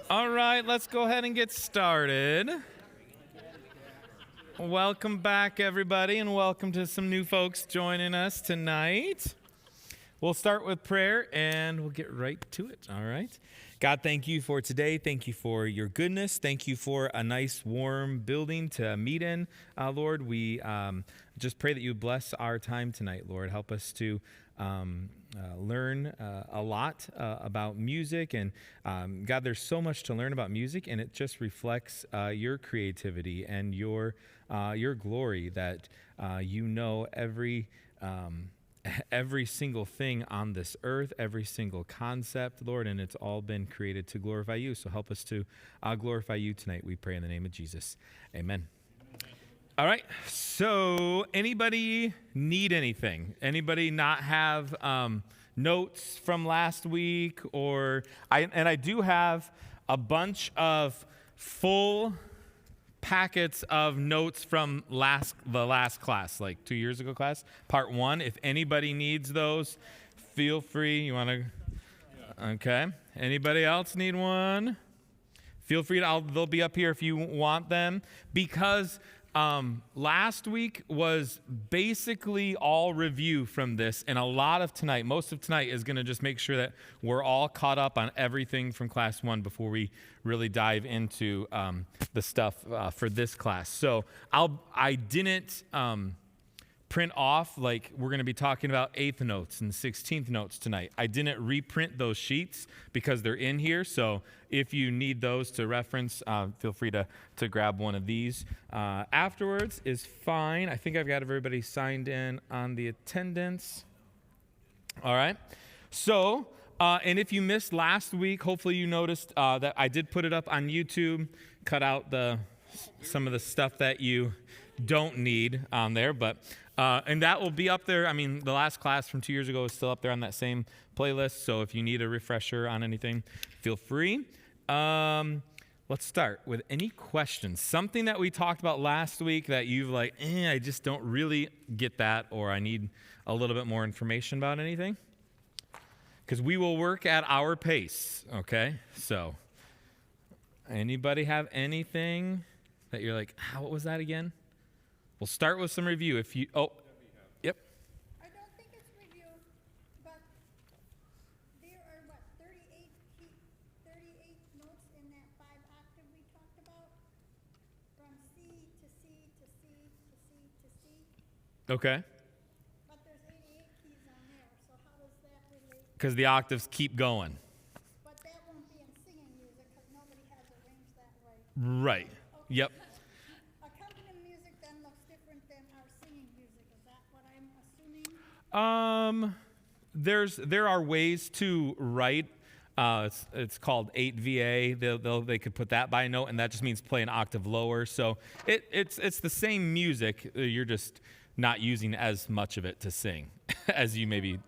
All right, let's go ahead and get started. Welcome back, everybody, and welcome to some new folks joining us tonight. We'll start with prayer, and we'll get right to it, all right? God, thank you for today. Thank you for your goodness. Thank you for a nice, warm building to meet in, Lord. We just pray that you bless our time tonight, Lord. Help us to learn a lot about music. And God, there's so much to learn about music, and it just reflects your creativity and your glory that you know every single thing on this earth, every single concept, Lord, and it's all been created to glorify you. So help us to glorify you tonight, we pray in the name of Jesus. Amen. All right, so anybody need anything? Anybody not have notes from last week? I do have a bunch of full packets of notes from the last class, like 2 years ago class, part 1. If anybody needs those, feel free. You want to? Okay. Anybody else need one? Feel free they'll be up here if you want them, because last week was basically all review from this, and most of tonight is going to just make sure that we're all caught up on everything from class 1 before we really dive into the stuff for this class. So I didn't print off, like we're going to be talking about 8th notes and 16th notes tonight. I didn't reprint those sheets because they're in here, so if you need those to reference, feel free to grab one of these. Afterwards is fine. I think I've got everybody signed in on the attendance. All right. So, and if you missed last week, hopefully you noticed that I did put it up on YouTube, cut out some of the stuff that you don't need on there, but and that will be up there. I mean, the last class from 2 years ago is still up there on that same playlist, so if you need a refresher on anything, feel free. Let's start with any questions. Something that we talked about last week that you've I just don't really get that, or I need a little bit more information about anything? Because we will work at our pace, okay? So, anybody have anything that you're like, what was that again? We'll start with some review. Yep. I don't think it's review, but there are, 38 notes in that 5-octave we talked about, from C to C to C to C to C. Okay. But there's 88 keys on there, so how does that relate? Because the octaves keep going. But that won't be in singing music because nobody has arranged that right. Right. Okay. Yep. Accompanying music then looks different than our singing music. Is that what I'm assuming? There are ways to write. It's called 8VA. They could put that by note, and that just means play an octave lower. So it's the same music. You're just not using as much of it to sing as you maybe.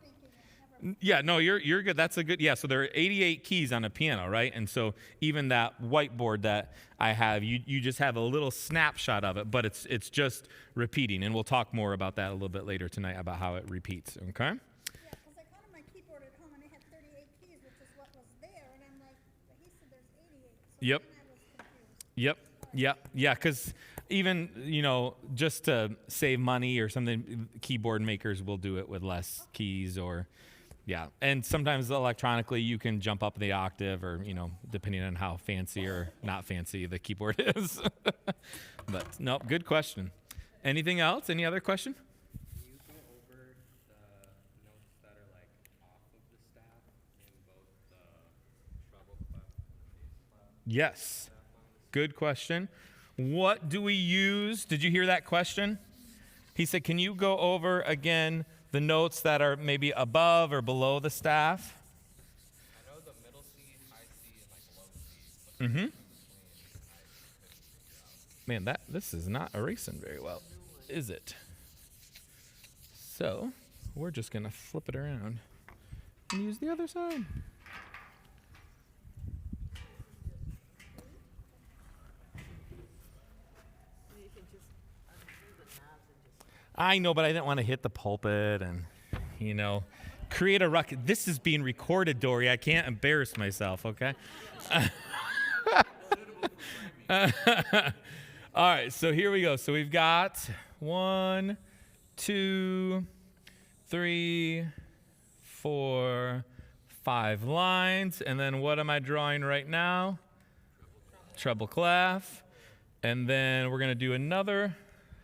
Yeah, no, you're good. That's a good. Yeah, so there are 88 keys on a piano, right? And so even that whiteboard that I have, you just have a little snapshot of it, but it's just repeating, and we'll talk more about that a little bit later tonight about how it repeats. Okay. Yeah, because I counted my keyboard at home and it had 38 keys, which is what was there, and I'm like, but he said there's 88. So Yep. then I was confused. Yep. Yeah, because even, just to save money or something, keyboard makers will do it with less keys yeah. And sometimes electronically you can jump up the octave or, depending on how fancy or not fancy the keyboard is. But no, good question. Anything else? Any other question? Can you go over the notes that are off of the staff in both the treble clef and the bass clef? Yes. Good question. What do we use? Did you hear that question? He said, can you go over again the notes that are maybe above or below the staff? I know the middle C, high C, and low C. But Mm-hmm. between, I couldn't figure out. Man, this is not erasing very well, is it? So we're just going to flip it around and use the other side. I know, but I didn't want to hit the pulpit and, create a ruckus. This is being recorded, Dory. I can't embarrass myself, okay? All right, so here we go. So we've got 1, 2, 3, 4, 5 lines. And then what am I drawing right now? Treble clef. And then we're going to do another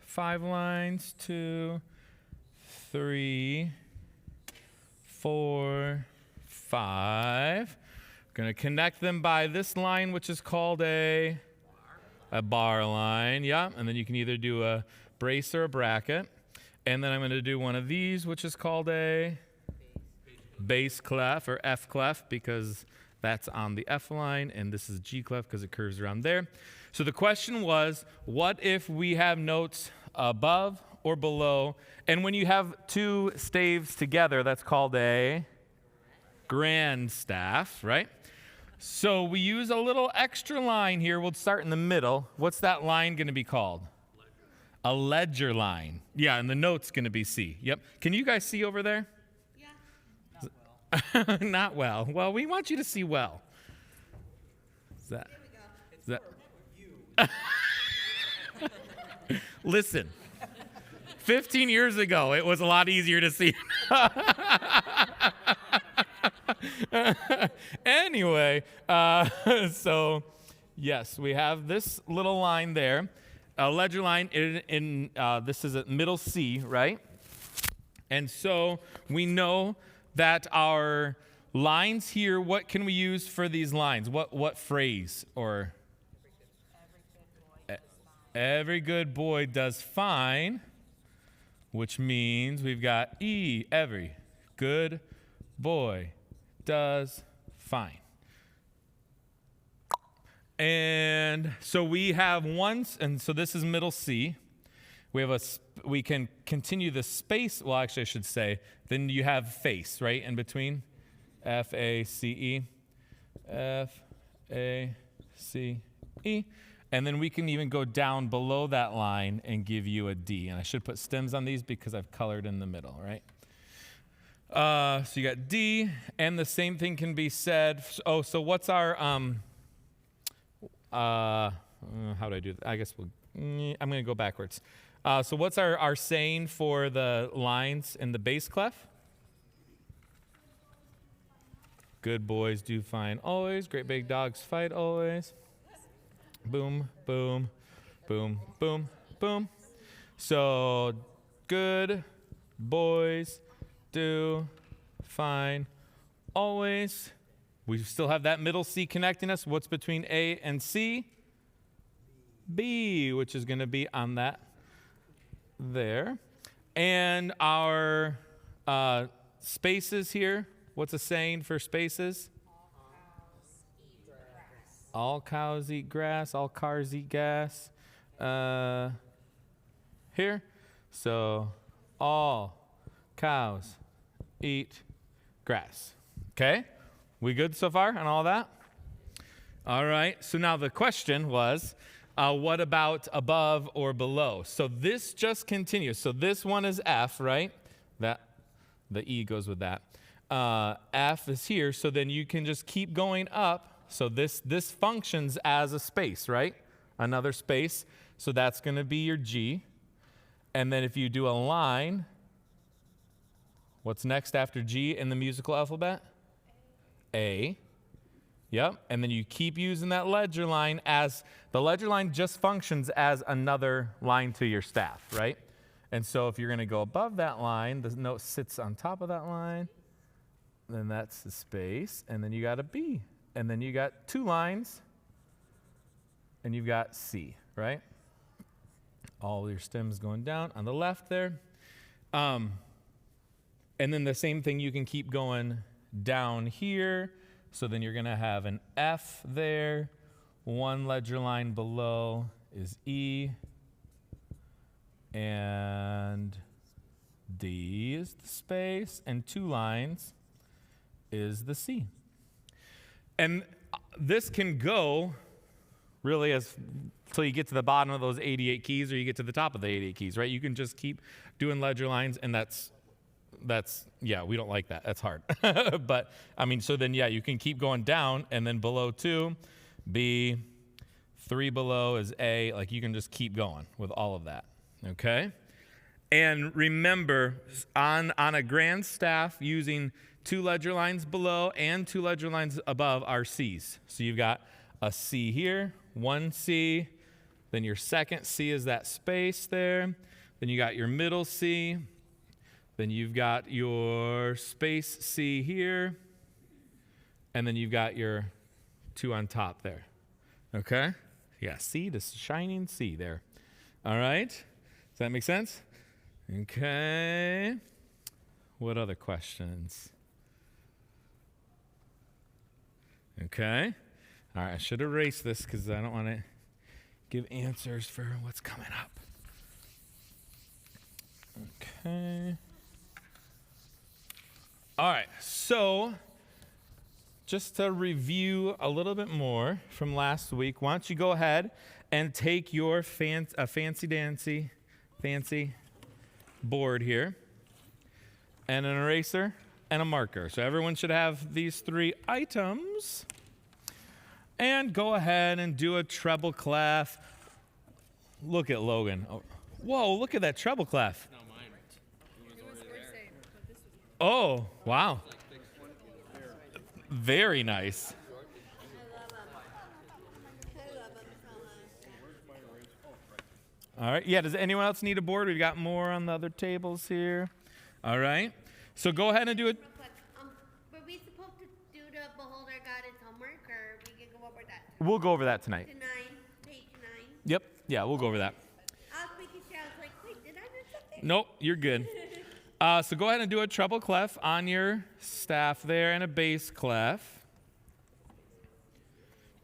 5 lines. 2, 3, 4, 5. Going to connect them by this line, which is called a bar line. Yeah, and then you can either do a brace or a bracket. And then I'm going to do one of these, which is called a bass clef or F clef, because that's on the F line, and this is G clef because it curves around there. So the question was, what if we have notes above or below? And when you have 2 staves together, that's called a grand staff, right? So we use a little extra line here. We'll start in the middle. What's that line going to be called? A ledger line. Yeah, and the note's going to be C. Yep. Can you guys see over there? Yeah. Not well. Not well. Well, we want you to see well. Is that? Is that? Listen. 15 years ago, it was a lot easier to see. Anyway, so yes, we have this little line there, a ledger line in this is a middle C, right? And so we know that our lines here, what can we use for these lines? What phrase? Or every good boy does fine, which means we've got E, every good boy does fine. And so we have once, and so this is middle C. We have we can continue the space. Well, actually, I should say, then you have face, right, in between. F, A, C, E. F, A, C, E. And then we can even go down below that line and give you a D. And I should put stems on these because I've colored in the middle, right? So you got D, and the same thing can be said. Oh, so what's our, how do I do that? I guess I'm going to go backwards. So what's our saying for the lines in the bass clef? Good boys do fine always. Great big dogs fight always. Boom, boom, boom, boom, boom. So good boys do fine always. We still have that middle C connecting us. What's between A and C? B, which is going to be on that there. And our spaces here, what's a saying for spaces? All cows eat grass. All cars eat gas. Here. So all cows eat grass. Okay? We good so far on all that? All right. So now the question was, what about above or below? So this just continues. So this one is F, right? That the E goes with that. F is here. So then you can just keep going up. So this functions as a space, right? Another space. So that's going to be your G. And then if you do a line, what's next after G in the musical alphabet? A. Yep. And then you keep using that ledger line as the ledger line just functions as another line to your staff, right? And so if you're going to go above that line, the note sits on top of that line. Then that's the space. And then you got a B. And then you got 2 lines. And you've got C, right? All your stems going down on the left there. And then the same thing, you can keep going down here. So then you're going to have an F there. 1 ledger line below is E. And D is the space. And 2 lines is the C. And this can go really until you get to the bottom of those 88 keys or you get to the top of the 88 keys, right? You can just keep doing ledger lines, and that's yeah, we don't like that. That's hard. But, I mean, so then, yeah, you can keep going down, and then below 2, B, 3 below is A. Like you can just keep going with all of that. Okay? And remember, on a grand staff, using 2 ledger lines below and 2 ledger lines above are C's. So you've got a C here, 1 C, then your second C is that space there, then you got your middle C, then you've got your space C here, and then you've got your 2 on top there. Okay? Yeah, C, the shining C there. All right? Does that make sense? Okay. What other questions? Okay. All right, I should erase this because I don't want to give answers for what's coming up. Okay. All right, so just to review a little bit more from last week, why don't you go ahead and take your fancy board here and an eraser and a marker. So everyone should have these 3 items. And go ahead and do a treble clef. Look at Logan. Oh, whoa, look at that treble clef. No, mine. Oh, wow. Very nice. All right. Yeah, does anyone else need a board? We've got more on the other tables here. All right. So go ahead and do it. Real quick, were we supposed to do the Beholder God is homework, or we can go over that? We'll go over that tonight. To 9, page 9. Yep. Yeah, we'll go over that. I was making sure, I was like, wait, did I miss something? Nope, you're good. So go ahead and do a treble clef on your staff there and a bass clef.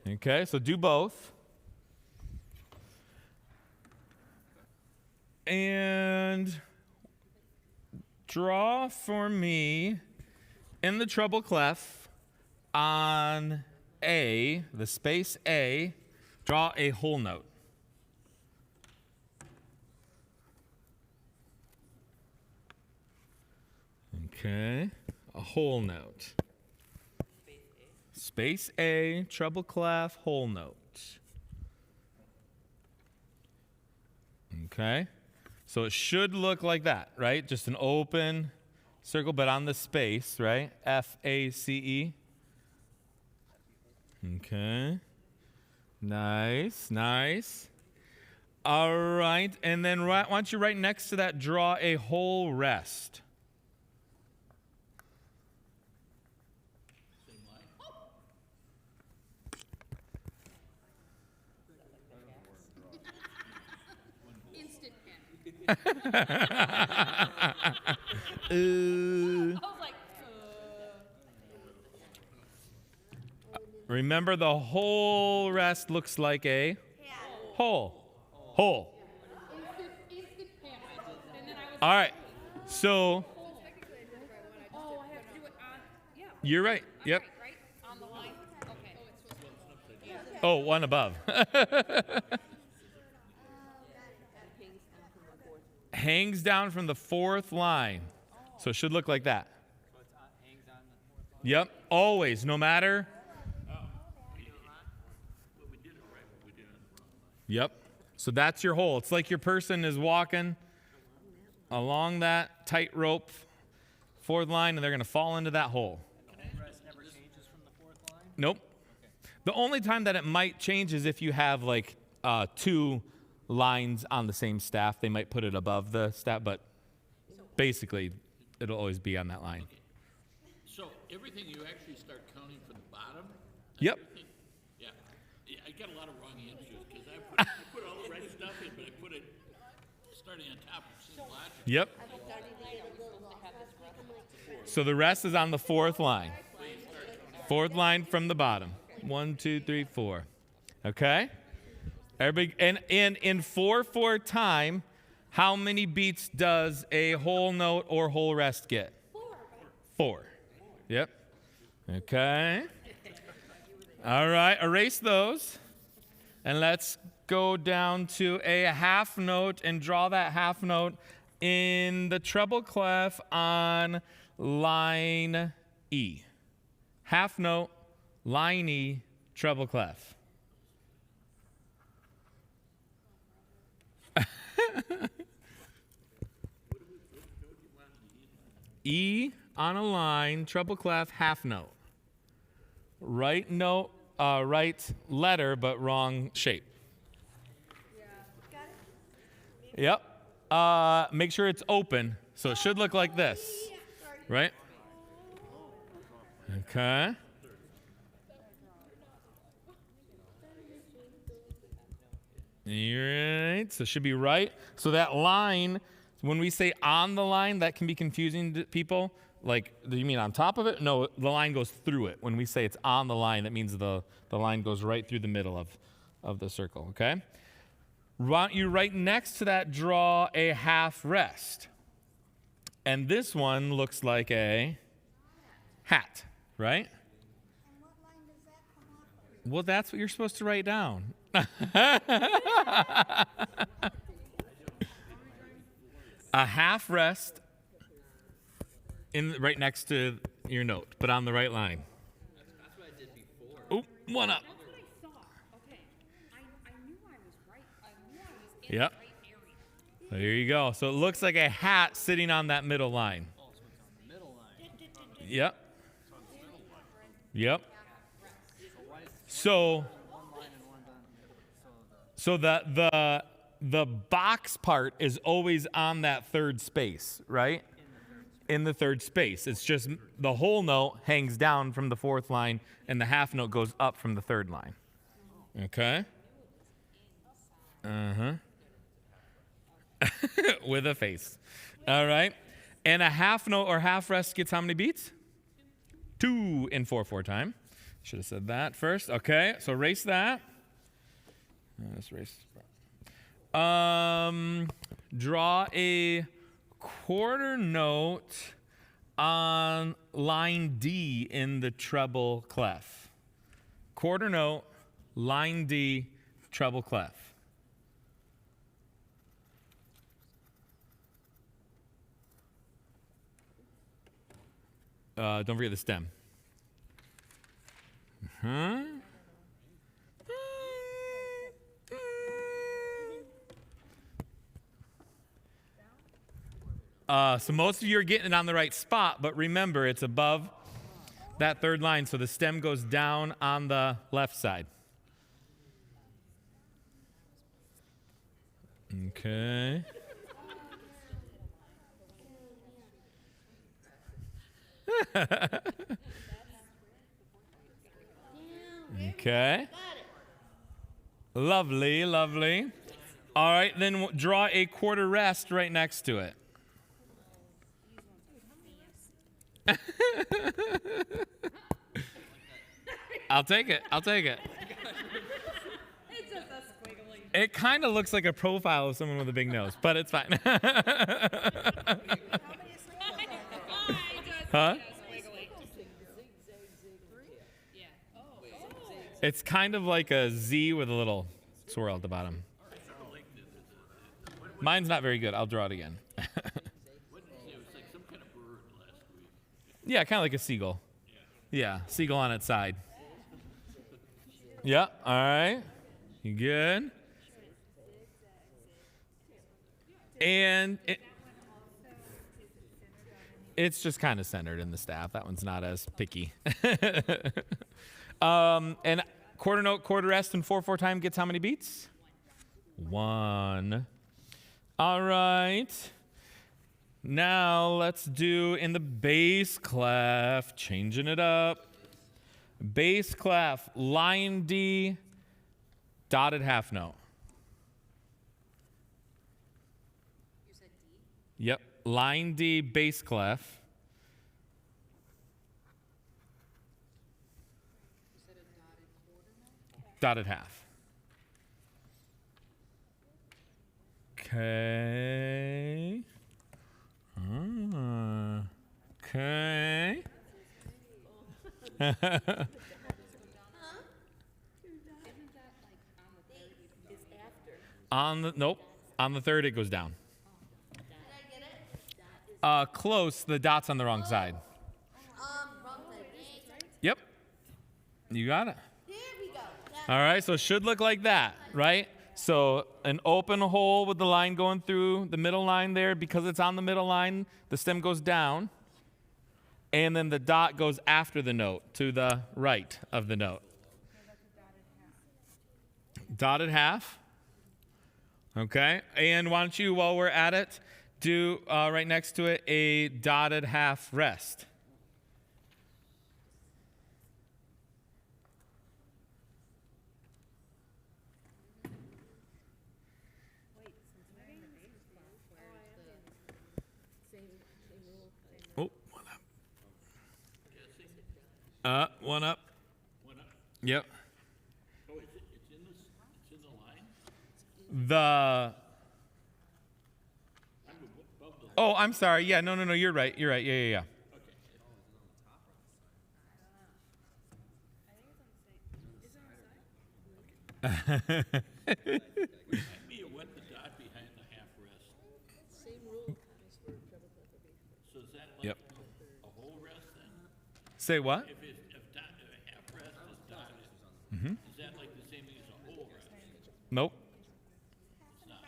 Okay, so do both. And draw for me in the treble clef on A, the space A, draw a whole note. Okay, a whole note. Space A, treble clef, whole note. Okay, so it should look like that, right? Just an open circle, but on the space, right? F-A-C-E. Okay, nice, nice. All right, and then why don't you right next to that draw a whole rest. Instant panic. Ooh. I was like, Remember, the whole rest looks like a hole. Hole. instant panic. And then I was All right. So oh, I have to do it on, yeah. you're right. Yep. Right? On the line? Okay. Oh, one above. Hangs down from the 4th line. So it should look like that. Yep. Always, no matter. Yep. So that's your hole. It's like your person is walking along that tightrope 4th line, and they're going to fall into that hole. The rest never changes from the 4th line? Nope. The only time that it might change is if you have like 2 lines on the same staff. They might put it above the staff, but basically it'll always be on that line. So everything you actually start counting from the bottom? Yep. Everything? Yeah. I got a lot of wrong answers because I put all the right stuff in, but I put it starting on top of St. Logic. Yep. So the rest is on the 4th line. 4th line from the bottom. 1, 2, 3, 4. Okay? Everybody, and in 4/4 time, how many beats does a whole note or whole rest get? 4. Yep. Okay. All right, erase those. And let's go down to a half note and draw that half note in the treble clef on line E. Half note, line E, treble clef. E on a line, treble clef, half note. Right note, right letter, but wrong shape. Yep. Make sure it's open. So it should look like this. Right? Okay. Right. So it should be right. So that line, when we say on the line, that can be confusing to people. Like, do you mean on top of it? No, the line goes through it. When we say it's on the line, that means the line goes right through the middle of the circle, okay? You right next to that, draw a half rest. And this one looks like a hat, right? And what line does that come off of? Well, that's what you're supposed to write down. A half rest right next to your note, but on the right line. That's what I did before. Oh, one up. That's what I saw. Okay. I knew I was right. I knew I was in Yep. the right area. So there you go. So it looks like a hat sitting on that middle line. Yep. Yep. So the box part is always on that third space, right? In the third space. It's just the whole note hangs down from the fourth line and the half note goes up from the third line. Okay? Uh-huh. With a face. All right. And a half note or half rest gets how many beats? 2 in 4/4 time. Should have said that first. Okay, so erase that. Let's erase. Draw a quarter note on line D in the treble clef. Quarter note, line D, treble clef. Don't forget the stem. So most of you are getting it on the right spot, but remember it's above that third line, so the stem goes down on the left side. Okay. Okay. Lovely, lovely. All right, then draw a quarter rest right next to it. I'll take it. I'll take it. It's just a squiggly. It kind of looks like a profile of someone with a big nose, but it's fine. Huh? It's kind of like a Z with a little swirl at the bottom. Mine's not very good. I'll draw it again. It was like some kind of bird last week. Yeah, kind of like a seagull. Yeah, seagull on its side. Yeah, all right. You good? And it's just kind of centered in the staff. That one's not as picky. And quarter note, quarter rest, and 4/4 time gets how many beats? 1. All right. Now let's do in the bass clef, changing it up. Bass clef, line D, dotted half note. You said D? Yep, line D, bass clef. You said a dotted quarter note? Dotted half. Okay. Okay. Isn't that like on the third? Is after. On the third it goes down. Did I get it? Close. The dot's on the wrong side. Wrong side. Yep. You got it. There we go. All right. So it should look like that, right? So an open hole with the line going through the middle line there, because it's on the middle line, the stem goes down, and then the dot goes after the note to the right of the note. Dotted half. Okay, and why don't you, while we're at it, do right next to it a dotted half rest. Oh, one up. One up. Yep. Oh, it's in the line? Oh, I'm sorry. Yeah, no, you're right. Yeah. Remind me of what the dot behind the half rest. So is that like Yep. a whole rest then? Say what? If a half rest is dotted, is that like the same thing as a whole rest? Nope. It's not.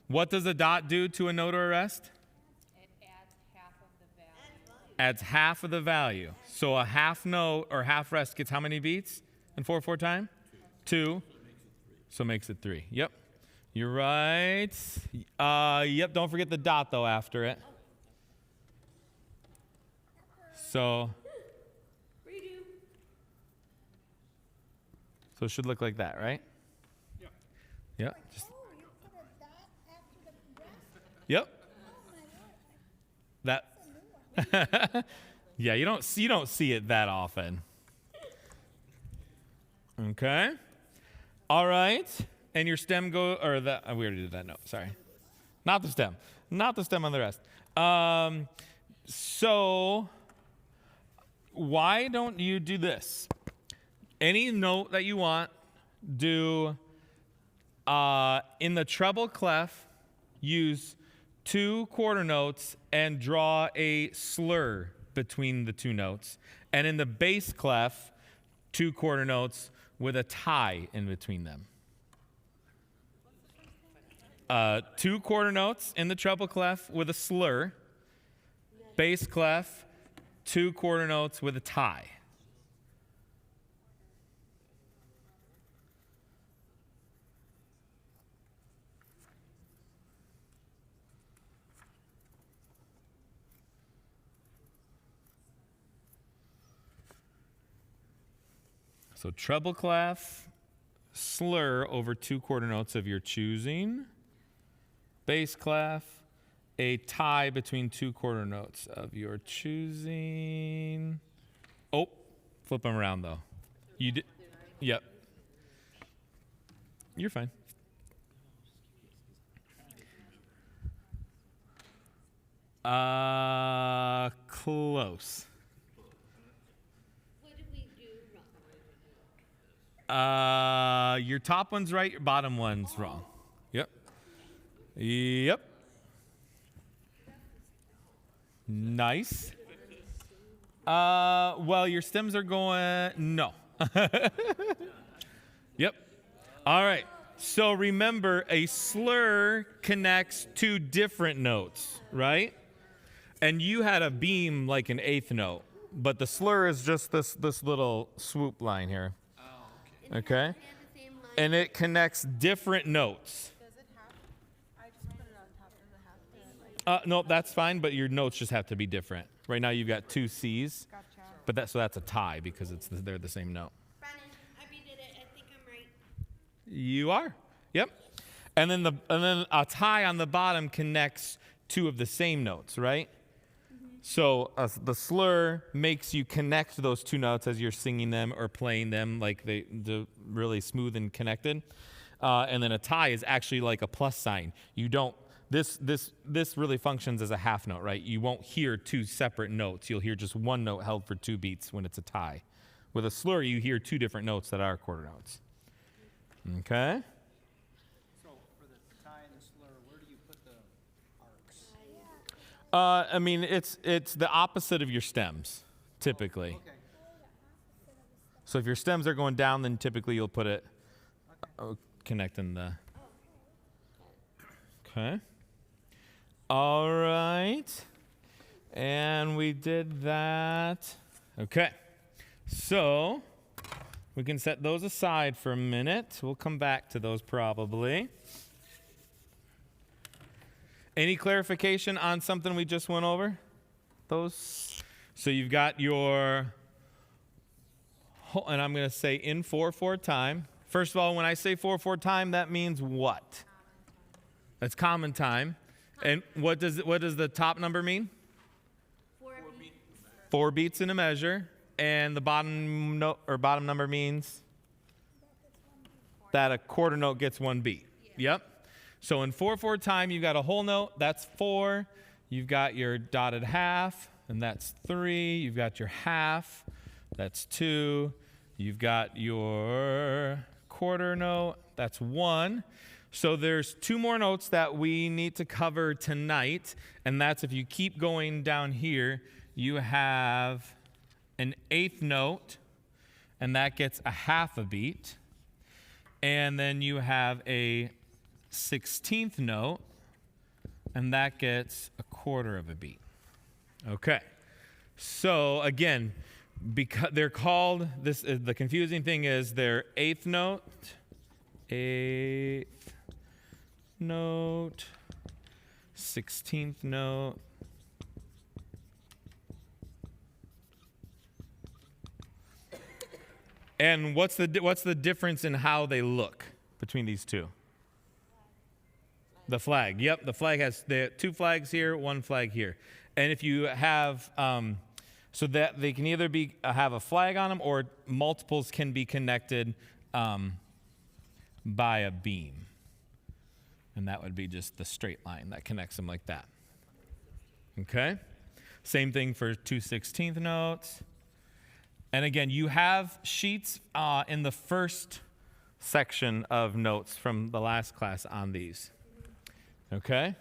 What does a dot do to a note or a rest? It adds half of the value. Adds half of the value. So a half note or half rest gets how many beats in 4/4 time? 2. So it makes it 3. Yep. You're right. Yep, don't forget the dot though after it. So it should look like that, right? Yeah. Just, Oh, you put a dot after the rest? yep. Oh, my Lord. That. Yeah, you don't see it that often. Okay. All right. And your stem we already did that note. Sorry. Not the stem on the rest. So why don't you do this? Any note that you want, do in the treble clef, use 2 quarter notes and draw a slur between the 2 notes. And in the bass clef, 2 quarter notes with a tie in between them. 2 quarter notes in the treble clef with a slur. Bass clef, 2 quarter notes with a tie. So treble clef, slur over 2 quarter notes of your choosing. Bass clef, a tie between 2 quarter notes of your choosing. Oh, flip them around though. You did. Yep. You're fine. Close. What did we do wrong? Your top one's right, your bottom one's wrong. Yep. Yep. Nice. Well, your stems are going, no. Yep. All right. So remember, a slur connects 2 different notes, right? And you had a beam like an 8th note, but the slur is just this little swoop line here. Okay? The same line. And it connects different notes. Does it have? I just put it on top. Does it have to like? No, that's fine, but your notes just have to be different. Right now you've got 2 C's, Gotcha. but that's a tie because they're the same note. Brennan, I redid it. I think I'm right. You are. Yep. And then a tie on the bottom connects 2 of the same notes, right? So the slur makes you connect those 2 notes as you're singing them or playing them, like they're really smooth and connected. And then a tie is actually like a plus sign. You don't. This really functions as a half note, right? You won't hear 2 separate notes. You'll hear just 1 note held for 2 beats when it's a tie. With a slur, you hear 2 different notes that are quarter notes. Okay. So for the tie and the slur, where do you put the arcs? I mean, it's the opposite of your stems, typically. Okay. So if your stems are going down, then typically you'll put it connecting the. Okay. All right. And we did that. Okay. So we can set those aside for a minute. We'll come back to those probably. Any clarification on something we just went over? Those? So you've got your, and I'm going to say in 4/4 time. First of all, when I say 4/4 time, that means what? That's common time. And what does the top number mean? 4 beats in a measure. And the bottom note or bottom number means that a quarter note gets 1 beat. Yep. So in 4/4 time, you've got a whole note. That's 4. You've got your dotted half, and that's 3. You've got your half. That's 2. You've got your quarter note. That's 1. So there's 2 more notes that we need to cover tonight, and that's if you keep going down here, you have an 8th note, and that gets a half a beat. And then you have a 16th note, and that gets a quarter of a beat. Okay. So again, because they're called this, the confusing thing is their 8th note, 8th note, 16th note, and what's the difference in how they look between these two? The flag. Yep, the flag has 2 flags here, 1 flag here. And if you have, so that they can either be have a flag on them or multiples can be connected by a beam. And that would be just the straight line that connects them like that. Okay? Same thing for 2 16th notes. And again, you have sheets in the first section of notes from the last class on these. Okay?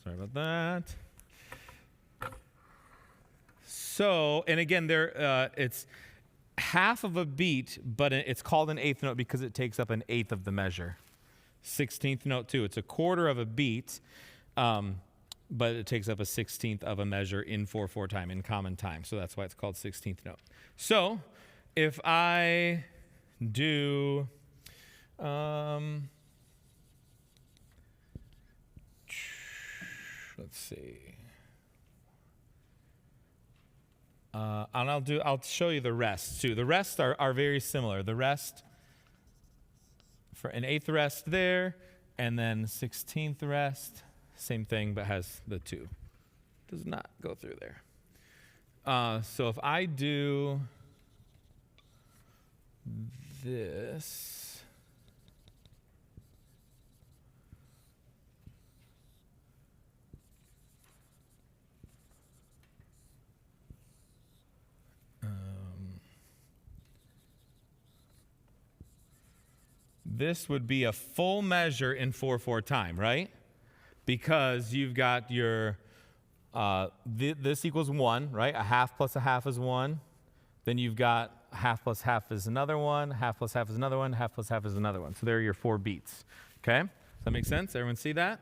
Sorry about that. So, and again, it's half of a beat, but it's called an 8th note because it takes up an 1/8 of the measure. 16th note too. It's a quarter of a beat, but it takes up a 16th of a measure in 4/4 time, in common time. So that's why it's called 16th note. So if I do, let's see. And I'll show you the rest too. The rest are very similar. The rest, for an 8th rest there, and then 16th rest, same thing, but has the 2. Does not go through there. So if I do this, this would be a full measure in 4/4 time, right? Because you've got your, this equals 1, right? A half plus a half is 1. Then you've got half plus half is another one, half plus half is another one, half plus half is another one. So there are your 4 beats, okay? Does that make sense? Everyone see that?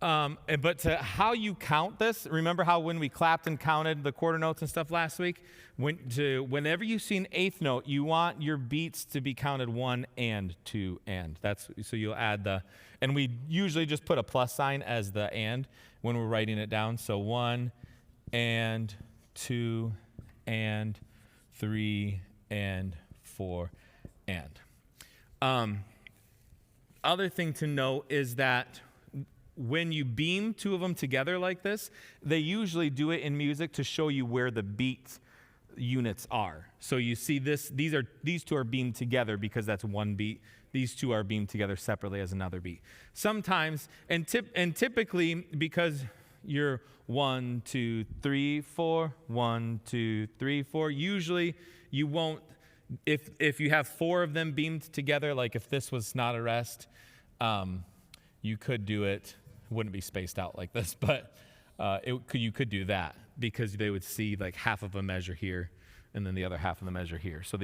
But to how you count this, remember how when we clapped and counted the quarter notes and stuff last week? Whenever you see an 8th note, you want your beats to be counted 1 and 2 and. So you'll add and we usually just put a plus sign as the and when we're writing it down. So 1 and 2 and 3 and 4 and. Other thing to note is that when you beam 2 of them together like this, they usually do it in music to show you where the beat units are. So you see these 2 are beamed together because that's 1 beat. These 2 are beamed together separately as another beat. Sometimes, and typically, because you're 1, 2, 3, 4, 1, 2, 3, 4, usually you won't, if you have 4 of them beamed together, like if this was not a rest, you could do it. Wouldn't be spaced out like this, but you could do that because they would see like half of a measure here and then the other half of the measure here. So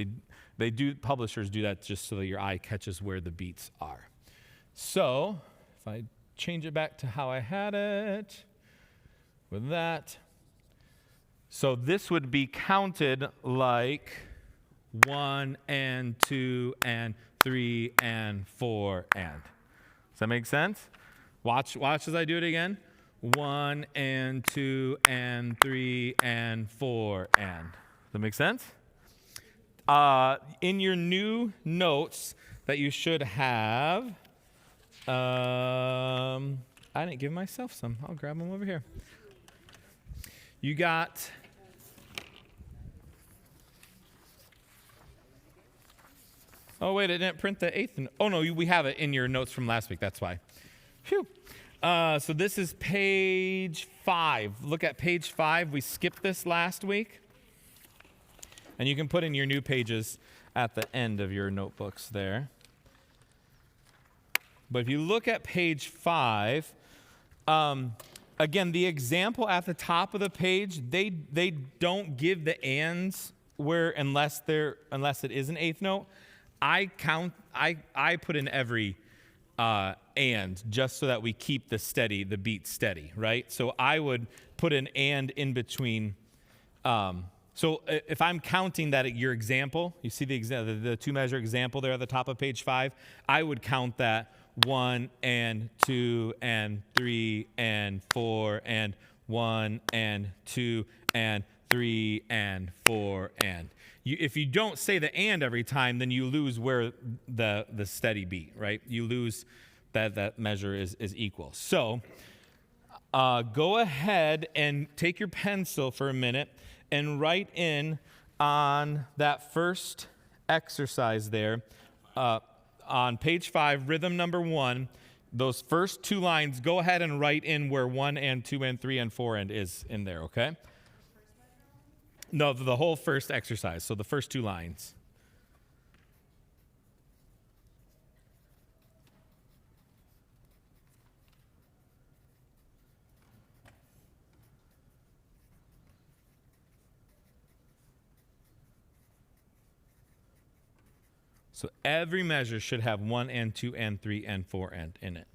publishers do that just so that your eye catches where the beats are. So if I change it back to how I had it with that. So this would be counted like 1 and 2 and 3 and 4 and. Does that make sense? Watch as I do it again. 1 and 2 and 3 and 4 and. Does that make sense? In your new notes that you should have, I didn't give myself some. I'll grab them over here. You got oh, wait, I didn't print the eighth. Oh, no, we have it in your notes from last week. That's why. Phew. So this is page 5. Look at page 5. We skipped this last week. And you can put in your new pages at the end of your notebooks there. But if you look at page 5, again, the example at the top of the page, they don't give the ands unless it is an eighth note. I put in every and just so that we keep the beat steady, right? So I would put an and in between. So if I'm counting that at your example, you see the two-measure example there at the top of page 5, I would count that 1 and 2 and 3 and 4 and 1 and 2 and 3 and 4 and. If you don't say the and every time, then you lose where the steady beat, right? You lose that measure is equal. So go ahead and take your pencil for a minute and write in on that first exercise there on page 5, rhythm number 1, those first 2 lines, go ahead and write in where 1 and 2 and 3 and 4 and is in there, okay? No, the whole first exercise, so the first 2 lines. So every measure should have 1 and 2 and 3 and 4 and in it.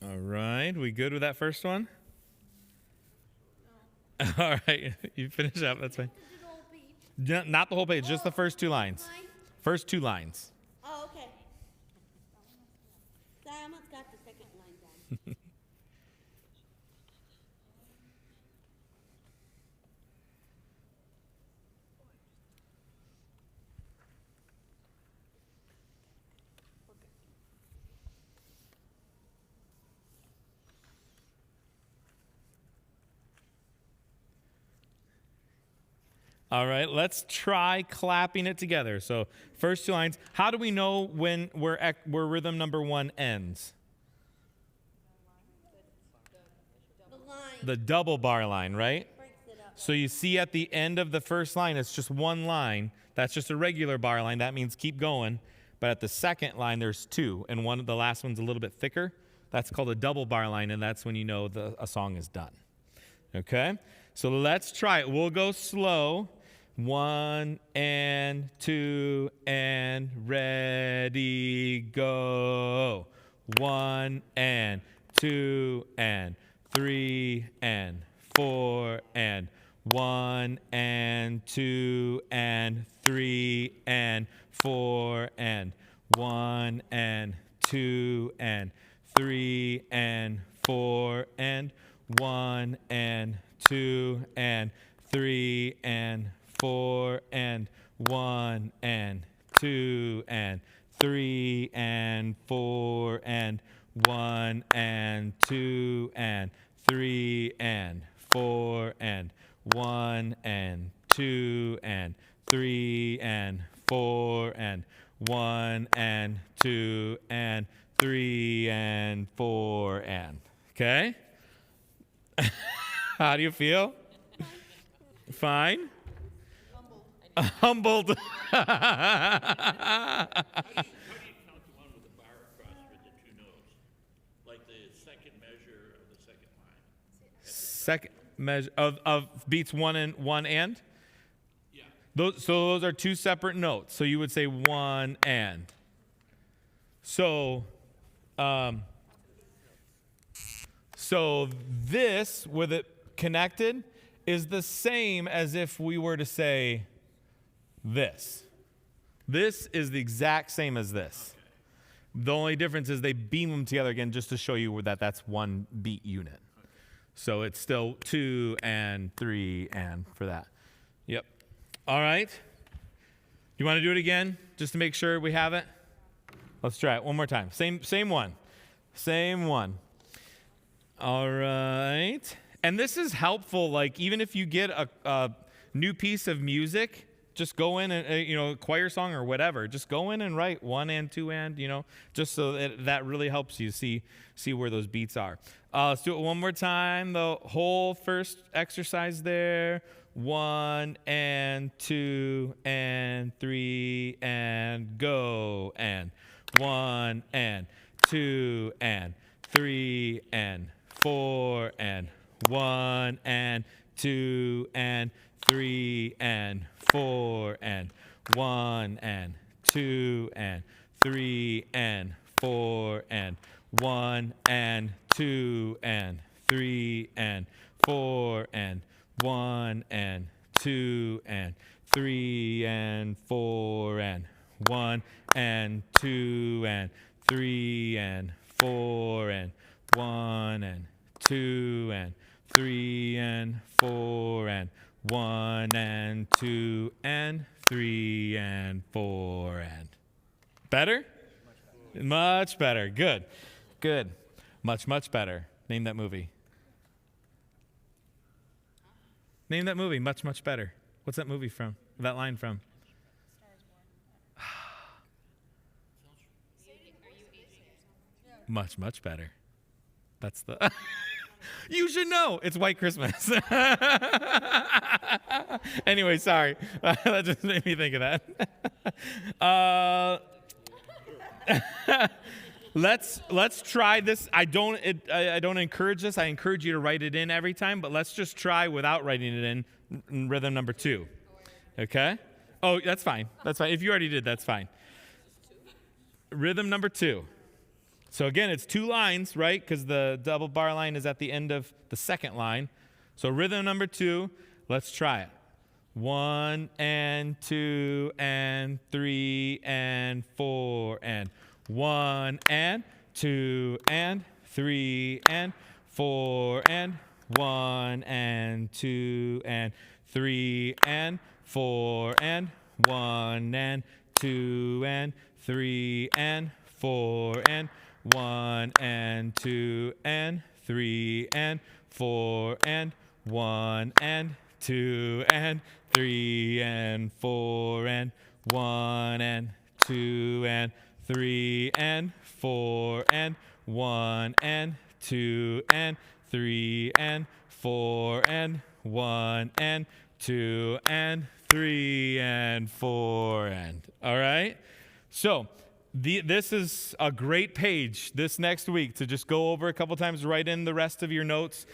All right, we good with that first one? No. All right, you finish up, that's fine. Do the whole page. Not the whole page, just the first 2 lines. Line? First 2 lines. Oh, okay. So I almost got the second line done. All right, let's try clapping it together. So first 2 lines. How do we know when where rhythm number 1 ends? The line The double bar line, right? breaks it up. So you see at the end of the first line, it's just 1 line. That's just a regular bar line. That means keep going. But at the second line, there's 2, and the last one's a little bit thicker. That's called a double bar line, and that's when you know a song is done. Okay? So let's try it. We'll go slow. 1 and 2 and ready, go. 1 and 2 and 3 and 4 and 1 and 2 and 3 and 4 and 1 and 2 and 3 and 4 and 1 and 2 and 3 and 4 and 1 and 2 and 3 and 4 and 1 and 2 and 3 and 4 and 1 and 2 and 3 and 4 and 1 and 2 and 3 and 4 and. Okay? How do you feel? Fine? Humbled. How do you count the one with the bar across with the two notes? Like the second measure of the second line? Second measure of beats one and. Yeah. Those are two separate notes. So you would say one and. So this with it connected is the same as if we were to say this. This is the exact same as this. The only difference is they beam them together again just to show you that that's one beat unit. So it's still 2 and 3 and for that. Yep. All right. You want to do it again just to make sure we have it? Let's try it one more time. Same one. Same one. All right. And this is helpful, like even if you get a new piece of music, just go in and, choir song or whatever, just go in and write 1 and 2 and, just so that really helps you see where those beats are. Let's do it one more time. The whole first exercise there. 1 and 2 and 3 and go. And 1 and 2 and 3 and 4 and 1 and 2 and 3 and 4 and 1 and 2 and 3 and 4 and 1 and 2 and 3 and 4 and 1 and 2 and 3 and 4 and 1 and 2 and 3 and 4 and 1 and 2 and 3 and 4 and 1 and 2 and 3 and 4 and. Better? Much better. Good. Good. Much, much better. Name that movie. Name that movie. Much, much better. What's that movie from? That line from? Much, much better. That's the. You should know. It's White Christmas. Anyway, sorry. That just made me think of that. Let's try this. I don't encourage this. I encourage you to write it in every time, but let's just try without writing it in rhythm number 2. Okay? Oh, that's fine. That's fine. If you already did, that's fine. Rhythm number 2. So again, it's 2 lines, right? Because the double bar line is at the end of the second line. So rhythm number 2, let's try it. 1 and 2 and 3 and 4 and 1 and 2 and 3 and 4 and 1 and 2 and 3 and 4 and 1 and 2 and 3 and 4 and 1 and 2 and 3 and 4 and 1 and 2 and 3 and 4 and 1 and 2 and 3 and 4 and 1 and 2 and 3 and 4 and 1 and 2 and 3 and 4 and. All right? So This is a great page this next week to just go over a couple times, write in the rest of your notes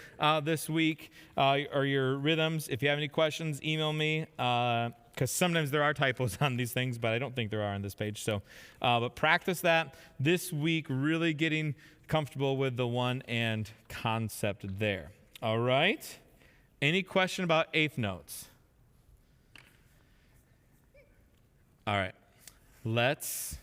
this week or your rhythms. If you have any questions, email me because sometimes there are typos on these things, but I don't think there are on this page. So, but practice that this week, really getting comfortable with the one and concept there. All right? Any question about eighth notes? All right. Let's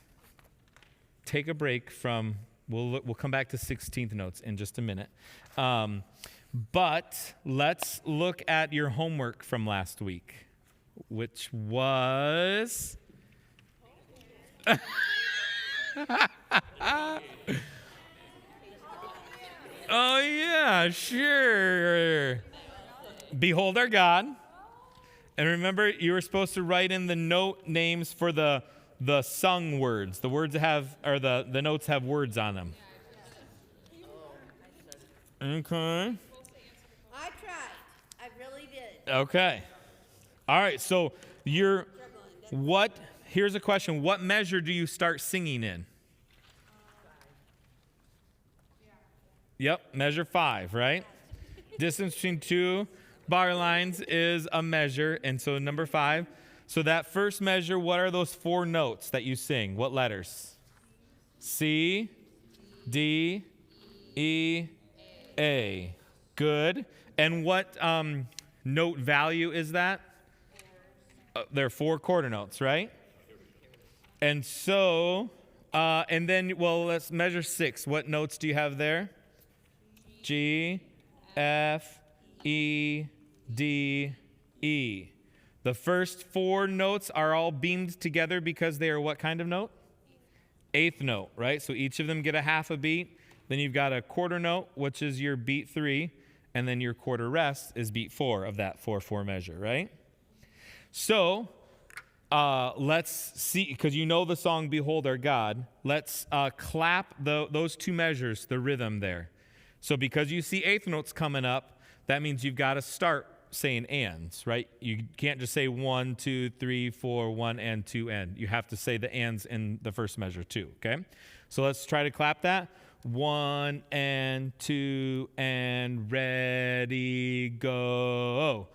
take a break from, we'll come back to 16th notes in just a minute. But let's look at your homework from last week, which was... Oh, yeah, sure. Behold our God. And remember, you were supposed to write in the note names for the sung words. The words have, or the notes have words on them. Okay. I tried. I really did. Okay. All right, so here's a question. What measure do you start singing in? Yep, measure 5, right? Distance between two bar lines is a measure, and so number 5. So that first measure, what are those 4 notes that you sing? What letters? C, D, E, A. Good. And what note value is that? There are 4 quarter notes, right? And so, and then, well, let's measure 6. What notes do you have there? G, F, E, D, E. The first 4 notes are all beamed together because they are what kind of note? Eighth note, right? So each of them get a half a beat. Then you've got a quarter note, which is your beat 3, and then your quarter rest is beat 4 of that 4/4 measure, right? So let's see, because you know the song "Behold Our God." Let's clap those 2 measures, the rhythm there. So because you see eighth notes coming up, that means you've got to start saying ands, right? You can't just say 1, 2, 3, 4, 1 and 2 and. You have to say the ands in the first measure too, okay? So let's try to clap that. 1 and 2 and ready, go.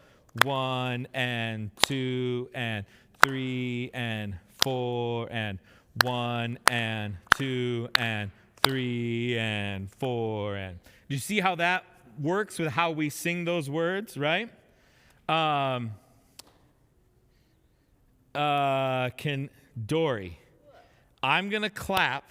1 and 2 and 3 and 4 and 1 and 2 and 3 and 4 and. Do you see how that works with how we sing those words, right? Dory, I'm going to clap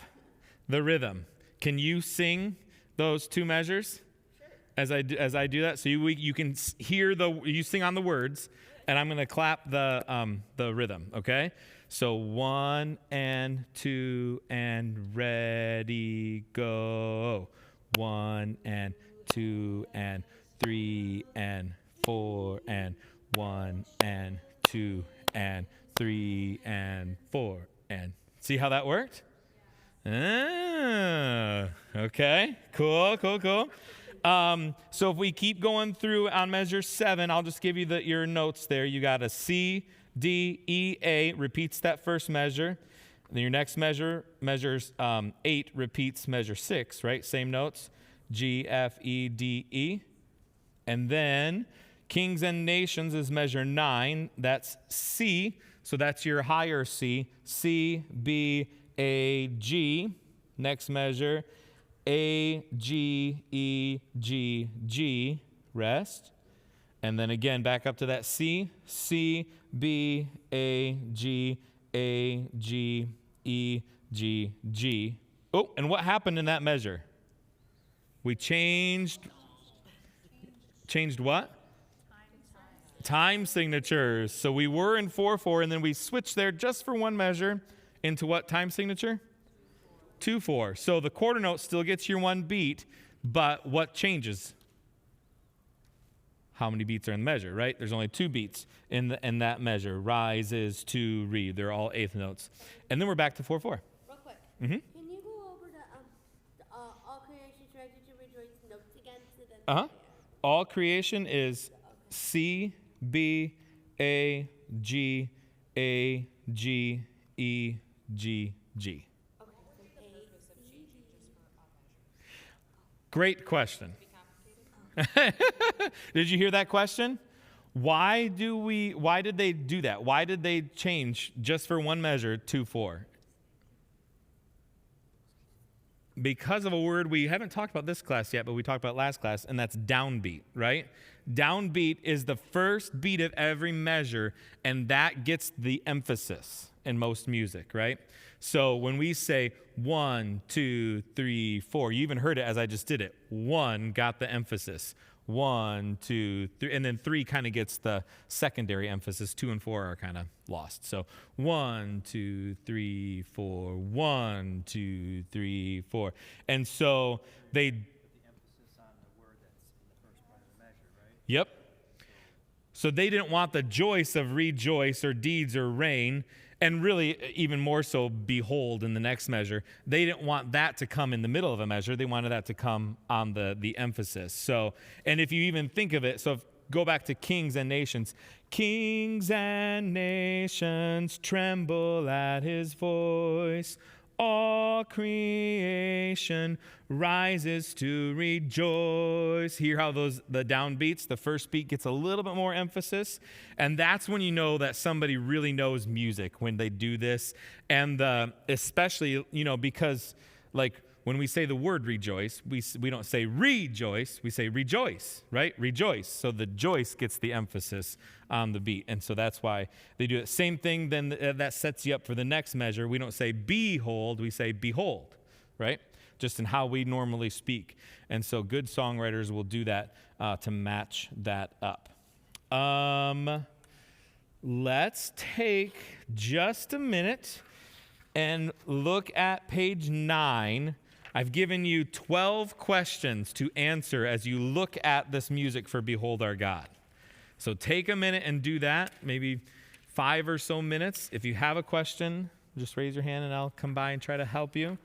the rhythm. Can you sing those 2 measures? Sure. As I do that, so you can hear you sing on the words, and I'm going to clap the rhythm, okay? So 1 and 2 and ready, go. 1 and 2 and 3 and 4 and 1 and 2 and 3 and 4 and. See how that worked? Okay, cool. So if we keep going through on measure 7, I'll just give you your notes there. You got a C, D, E, A, repeats that first measure. Then your next measure, measures 8, repeats measure 6, right? Same notes, G, F, E, D, E. And then Kings and Nations is measure 9. That's C, so that's your higher C. C, B, A, G. Next measure, A, G, E, G, G, rest. And then again, back up to that C, C, B, A, G, A, G, E, G, G. Oh, and what happened in that measure? We changed what? Time signatures. So we were in 4/4, and then we switched there just for one measure into what time signature? 2/4. So the quarter note still gets your 1 beat, but what changes? How many beats are in the measure, right? There's only 2 beats in that measure. Rises to read. They're all eighth notes. And then we're back to 4/4. Real quick. Mm-hmm. Can you go over the all creation ready to rejoice notes again? So then Uh-huh. All creation is C, B, A, G, A, G, E, G, G. Okay. Great question. Did you hear that question? Why did they do that? Why did they change just for one measure 2/4? Because of a word we haven't talked about this class yet, but we talked about last class, and that's downbeat, right? Downbeat is the first beat of every measure, and that gets the emphasis in most music, right? So when we say 1, 2, 3, 4, you even heard it as I just did it. 1 got the emphasis. 1, 2, 3, and then 3 kind of gets the secondary emphasis. 2 and 4 are kind of lost. So 1, 2, 3, 4, 1, 2, 3, 4. And so they. The emphasis on the word that's in the first part of the measure, right? Yep. So they didn't want the joyce of rejoice or deeds or reign, and really even more so behold in the next measure. They didn't want that to come in the middle of a measure. They wanted that to come on the emphasis. So, and if you even think of it, so go back to kings and nations. Kings and nations tremble at his voice. All creation rises to rejoice. Hear how the downbeats, the first beat gets a little bit more emphasis. And that's when you know that somebody really knows music when they do this. And especially, because like when we say the word rejoice, we don't say rejoice, we say rejoice, right? Rejoice. So the joyce gets the emphasis on the beat. And so that's why they do it. Same thing then that sets you up for the next measure. We don't say behold, we say behold, right? Just in how we normally speak. And so good songwriters will do that to match that up. Let's take just a minute and look at page 9. I've given you 12 questions to answer as you look at this music for Behold Our God. So take a minute and do that, maybe 5 or so minutes. If you have a question, just raise your hand and I'll come by and try to help you.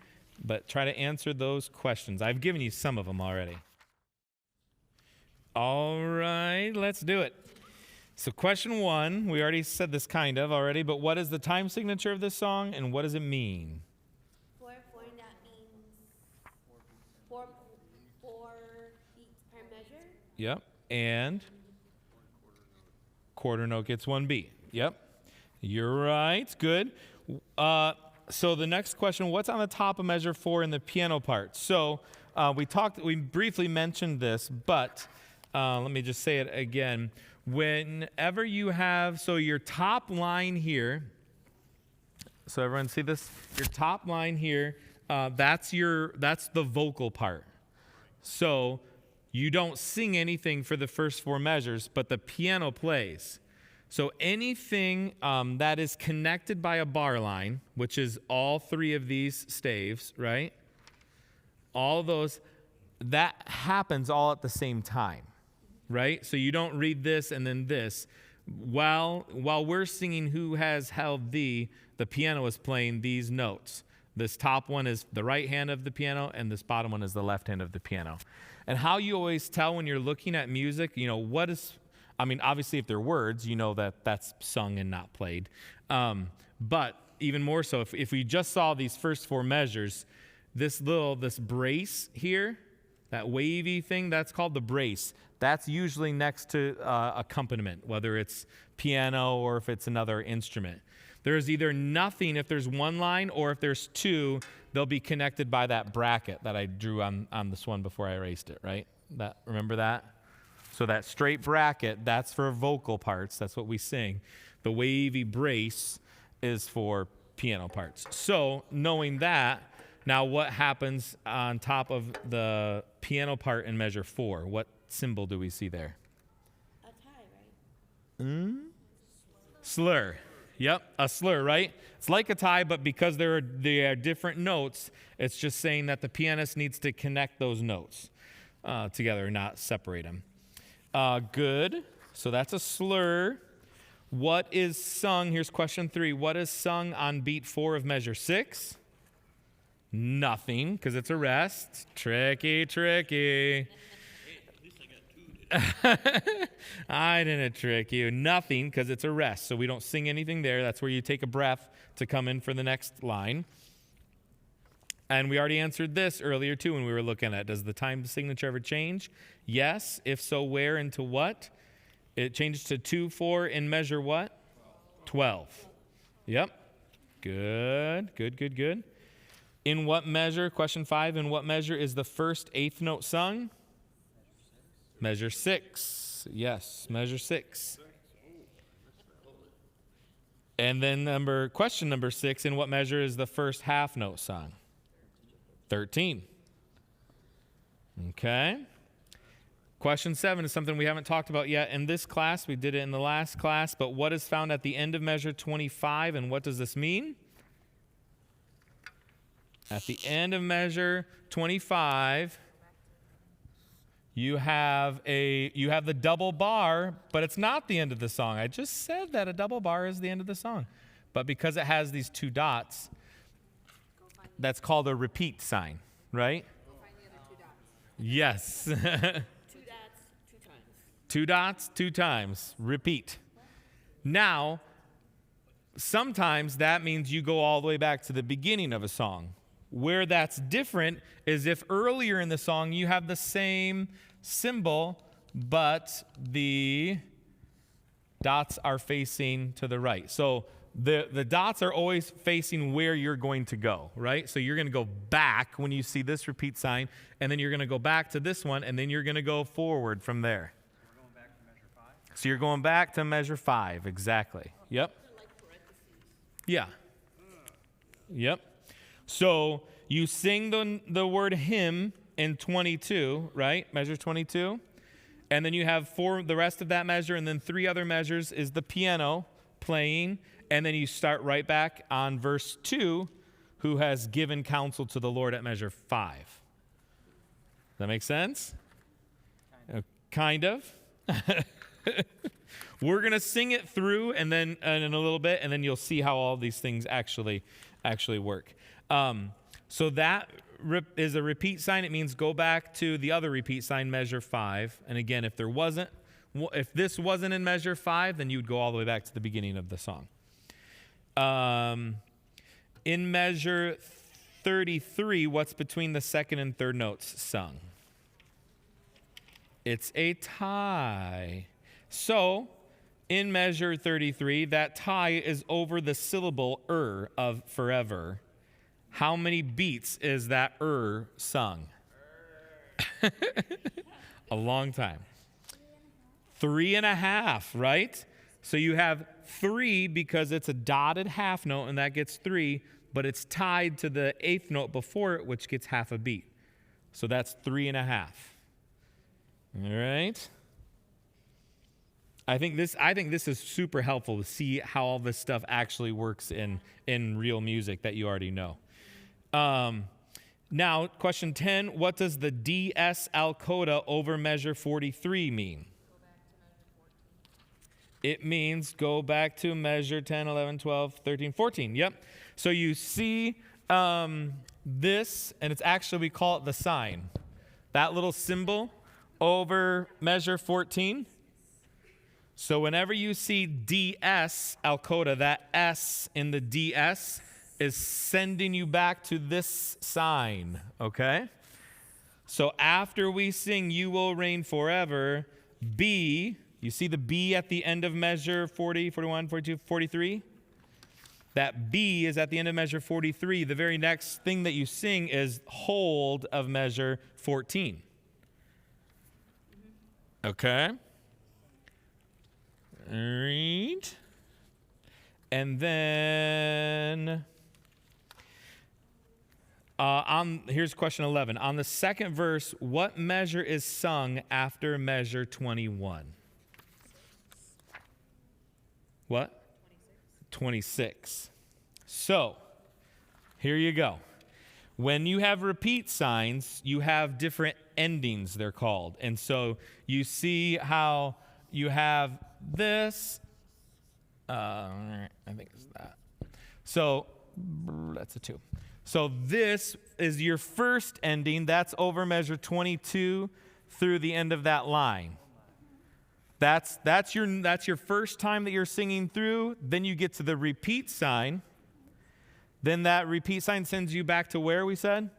But try to answer those questions. I've given you some of them already. All right, let's do it. So question 1, we already said this kind of already, but what is the time signature of this song and what does it mean? 4/4, that means four beats per measure. Yep, and quarter note gets 1 beat. Yep, you're right, good. So the next question, what's on the top of measure 4 in the piano part? So we briefly mentioned this, but let me just say it again. Whenever you have, so your top line here, so everyone see this? Your top line here, that's the vocal part. So you don't sing anything for the first 4 measures, but the piano plays. So anything that is connected by a bar line, which is all 3 of these staves, right? All those, that happens all at the same time, right? So you don't read this and then this. While we're singing Who Has Held Thee, the piano is playing these notes. This top one is the right hand of the piano, and this bottom one is the left hand of the piano. And how you always tell when you're looking at music, what is... obviously, if they're words, you know that that's sung and not played. But even more so, if we just saw these first 4 measures, this brace here, that wavy thing, that's called the brace. That's usually next to accompaniment, whether it's piano or if it's another instrument. There's either nothing if there's 1 line, or if there's 2, they'll be connected by that bracket that I drew on this one before I erased it, right? Remember that? So that straight bracket, that's for vocal parts. That's what we sing. The wavy brace is for piano parts. So knowing that, now what happens on top of the piano part in measure 4? What symbol do we see there? A tie, right? Slur. Yep, a slur, right? It's like a tie, but because they are different notes, it's just saying that the pianist needs to connect those notes together, not separate them. Good. So that's a slur. What is sung? Here's question 3. What is sung on beat 4 of measure 6? Nothing, because it's a rest. Tricky. I didn't trick you. Nothing, because it's a rest. So we don't sing anything there. That's where you take a breath to come in for the next line. And we already answered this earlier too when we were looking at, does the time signature ever change? Yes. If so, where and to what? It changes to 2/4 in measure what? 12. Yep. Good. In what measure, question 5, in what measure is the first eighth note sung? Measure 6. Yes, measure 6. And then question number 6, in what measure is the first half note sung? 13. Okay. Question 7 is something we haven't talked about yet in this class. We did it in the last class, but what is found at the end of measure 25, and what does this mean? At the end of measure 25, you have the double bar, but it's not the end of the song. I just said that a double bar is the end of the song. But because it has these 2 dots, that's called a repeat sign, right? Go find the other 2 dots. Yes. 2 dots, 2 times. 2 dots, 2 times. Repeat. Now, sometimes that means you go all the way back to the beginning of a song. Where that's different is if earlier in the song you have the same symbol, but the dots are facing to the right. So the dots are always facing where you're going to go, right? So you're going to go back when you see this repeat sign, and then you're going to go back to this one, and then you're going to go forward from there. We're going back to measure 5? So you're going back to measure 5, exactly. Yep. Yeah. Yep. So you sing the word hymn in 22, right? Measure 22. And then you have the rest of that measure, and then 3 other measures is the piano playing. And then you start right back on verse 2, who has given counsel to the Lord at measure 5. Does that make sense? Kind of. We're going to sing it through and then in a little bit, and then you'll see how all these things actually work. So that is a repeat sign. It means go back to the other repeat sign, measure 5. And again, if this wasn't in measure 5, then you would go all the way back to the beginning of the song. In measure 33, what's between the second and third notes sung? It's a tie. So, in measure 33, that tie is over the syllable of forever. How many beats is that sung? A long time. 3.5, right? So you have 3 because it's a dotted half note, and that gets 3, but it's tied to the 8th note before it, which gets half a beat. So that's 3.5. All right? I think this is super helpful to see how all this stuff actually works in real music that you already know. Now, question 10, what does the DS al coda over measure 43 mean? It means go back to measure 10, 11, 12, 13, 14. Yep. So you see this, and it's actually, we call it the sign. That little symbol over measure 14. So whenever you see DS al coda, that S in the DS is sending you back to this sign, okay? So after we sing You Will Reign Forever, B, you see the B at the end of measure 40, 41, 42, 43? That B is at the end of measure 43. The very next thing that you sing is hold of measure 14. Okay? All right. And then here's question 11. On the second verse, what measure is sung after measure 21? What? 26. So, here you go. When you have repeat signs, you have different endings, they're called. And so you see how you have this. I think it's that. So that's a 2. So this is your first ending. That's over measure 22 through the end of that line. That's your first time that you're singing through. Then you get to the repeat sign. Then that repeat sign sends you back to where we said?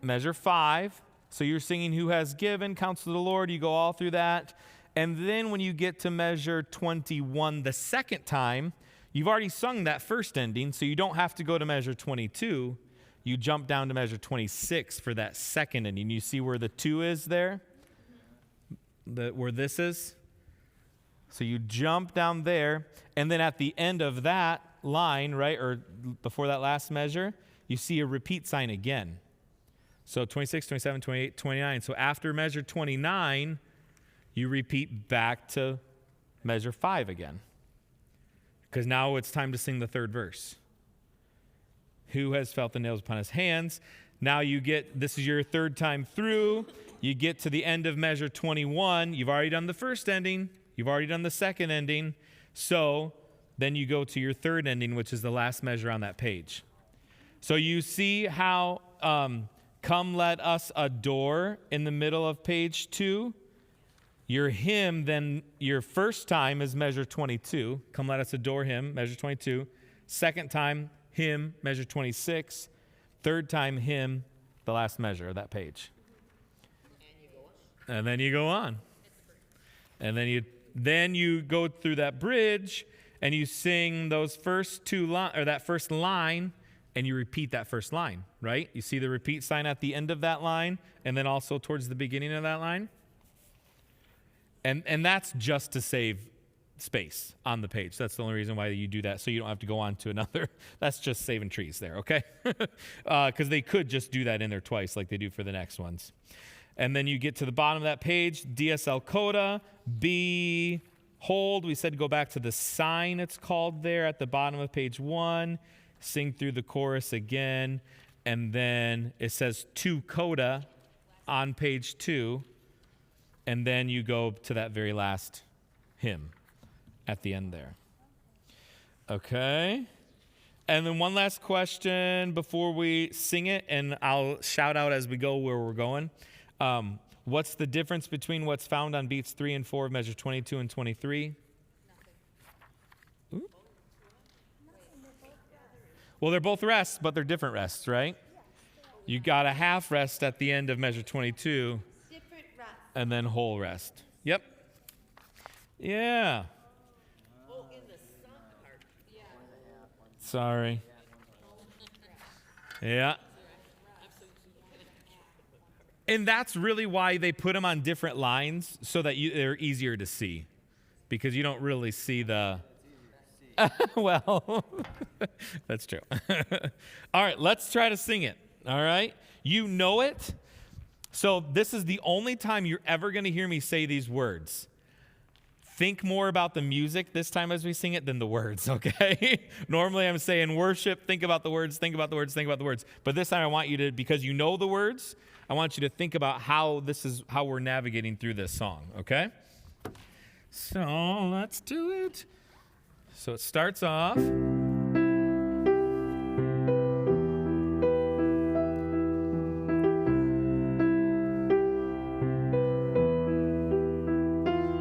Measure 5. So you're singing who has given, counsel of the Lord. You go all through that. And then when you get to measure 21 the second time, you've already sung that first ending, so you don't have to go to measure 22. You jump down to measure 26 for that second ending. You see where the 2 is there? Where this is? So you jump down there, and then at the end of that line, right, or before that last measure, you see a repeat sign again. So 26, 27, 28, 29. So after measure 29, you repeat back to measure 5 again. Because now it's time to sing the third verse. Who has felt the nails upon his hands? Now this is your third time through. You get to the end of measure 21. You've already done the first ending. You've already done the second ending. So then you go to your third ending, which is the last measure on that page. So you see how come let us adore in the middle of page 2. Your hymn, then your first time is measure 22. Come let us adore him, measure 22. Second time, hymn, measure 26. Third time, hymn, the last measure of that page. And then you go on. And then you go through that bridge and you sing those first that first line, and you repeat that first line, right? You see the repeat sign at the end of that line and then also towards the beginning of that line. And that's just to save space on the page. That's the only reason why you do that, so you don't have to go on to another. That's just saving trees there, okay? Because they could just do that in there twice like they do for the next ones. And then you get to the bottom of that page, DSL coda, behold. We said go back to the sign it's called there at the bottom of page 1. Sing through the chorus again. And then it says to coda on page 2. And then you go to that very last hymn at the end there. Okay. And then one last question before we sing it, and I'll shout out as we go where we're going. What's the difference between what's found on beats 3 and 4 of measure 22 and 23? Ooh. Well, they're both rests, but they're different rests, right? You got a half rest at the end of measure 22. Different rest. And then whole rest. Yep. Yeah. Oh, in the sun part. Yeah. Sorry. Yeah. And that's really why they put them on different lines, so that they're easier to see. Because you don't really see the... Well, that's true. All right, let's try to sing it. All right? You know it. So this is the only time you're ever going to hear me say these words. Think more about the music this time as we sing it than the words, okay? Normally I'm saying worship, think about the words, think about the words, think about the words. But this time I want you to, because you know the words, I want you to think about how we're navigating through this song, okay? So let's do it. So it starts off.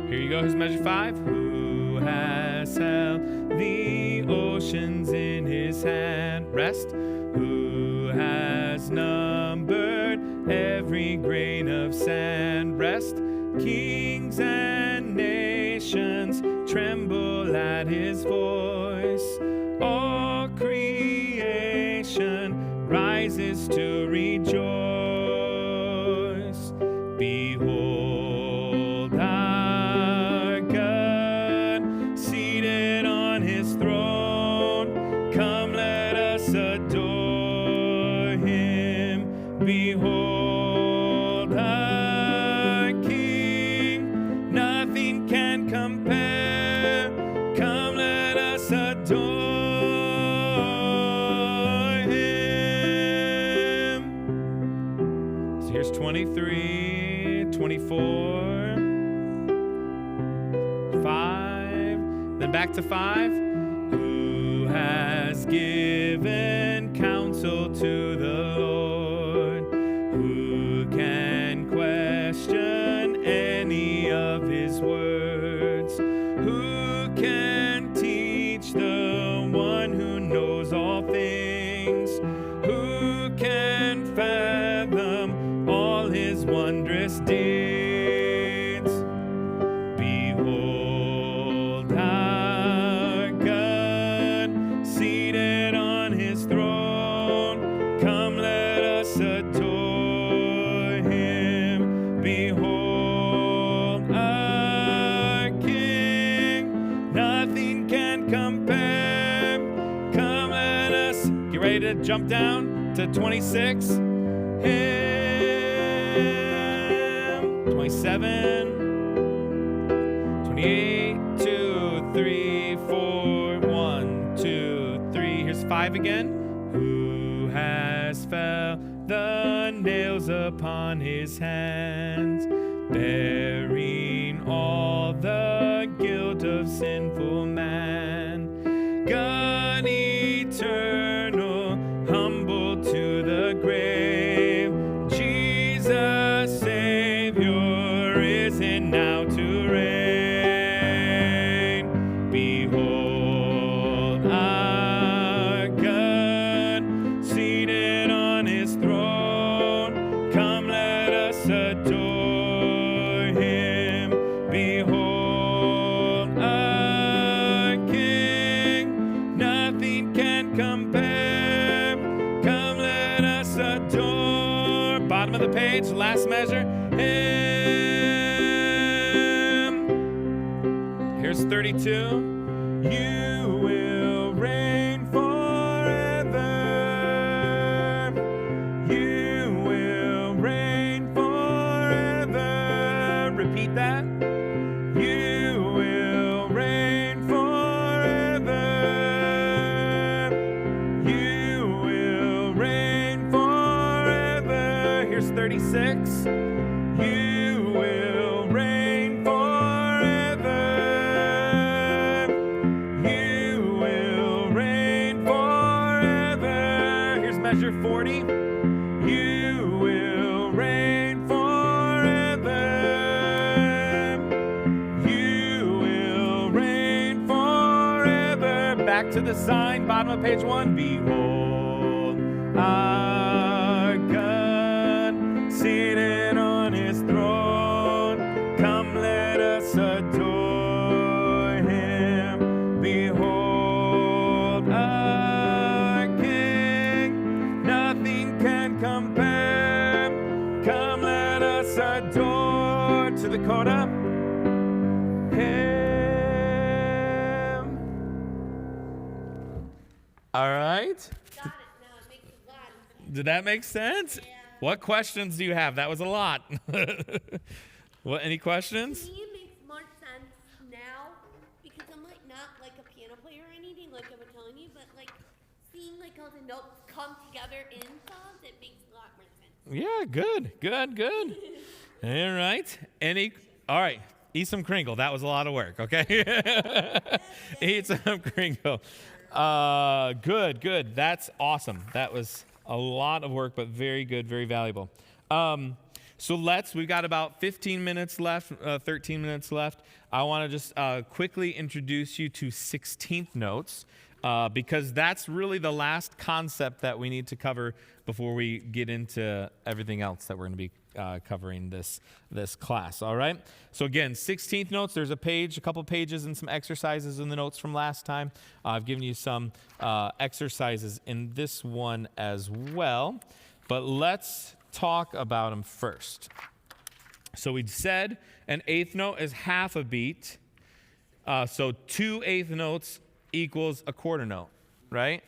Here's measure 5. Who has held the oceans in his hand? Rest. Who has numbered every grain of sand? Rest. Kings and nations tremble at his voice. All creation rises to rejoice. Behold, our God seated on his throne. Come, let us adore him. Behold, our King, nothing can compare. Come, let us adore him. So here's 23, 24, 5, then back to 5. Who has given counsel to the Lord? Who can question any of his words? Who can teach the one who knows all things? to jump down to 26? Him. 27. 28. 2, 3, 4. 1, 2, 3. Here's 5 again. Who has felt the nails upon his hands, bearing all the guilt of sinful man? God eternal, humble to the grave, Jesus Savior, risen now to reign. Behold our God, seated on his throne. Come, let us adore him. Behold our King, nothing can compare. Come, let us adore. Bottom of the page, last measure. Him. Here's 32. You will reign forever. You will reign forever. Repeat that. You will reign forever. You will reign forever. Here's 36. You will reign forever. You will reign forever. Here's measure 40. You will reign forever. You will reign forever. Back to the sign, bottom of page 1. Behold our God, seated on his throne. Come, let us adore him. Behold our King, nothing can compare. Come, let us adore, to the coda, him. All right. Got it now. It makes a lot of sense. Did that make sense? Yeah. What questions do you have? That was a lot. What? Any questions? To me, it makes more sense now because I'm like not like a piano player or anything, like I was telling you, but like seeing like all the notes come together in songs, it makes a lot more sense. Yeah, good. All right. All right. Eat some Kringle. That was a lot of work, okay? Eat some Kringle. Good. That's awesome. That was a lot of work, but very good, very valuable. So we've got about 15 minutes left, 13 minutes left. I want to just quickly introduce you to 16th notes because that's really the last concept that we need to cover before we get into everything else that we're going to be covering this class. All right. So again, 16th notes. There's a couple pages, and some exercises in the notes from last time. I've given you some exercises in this one as well, but let's talk about them first. So we said an eighth note is half a beat. So 2 eighth notes equals a quarter note, right?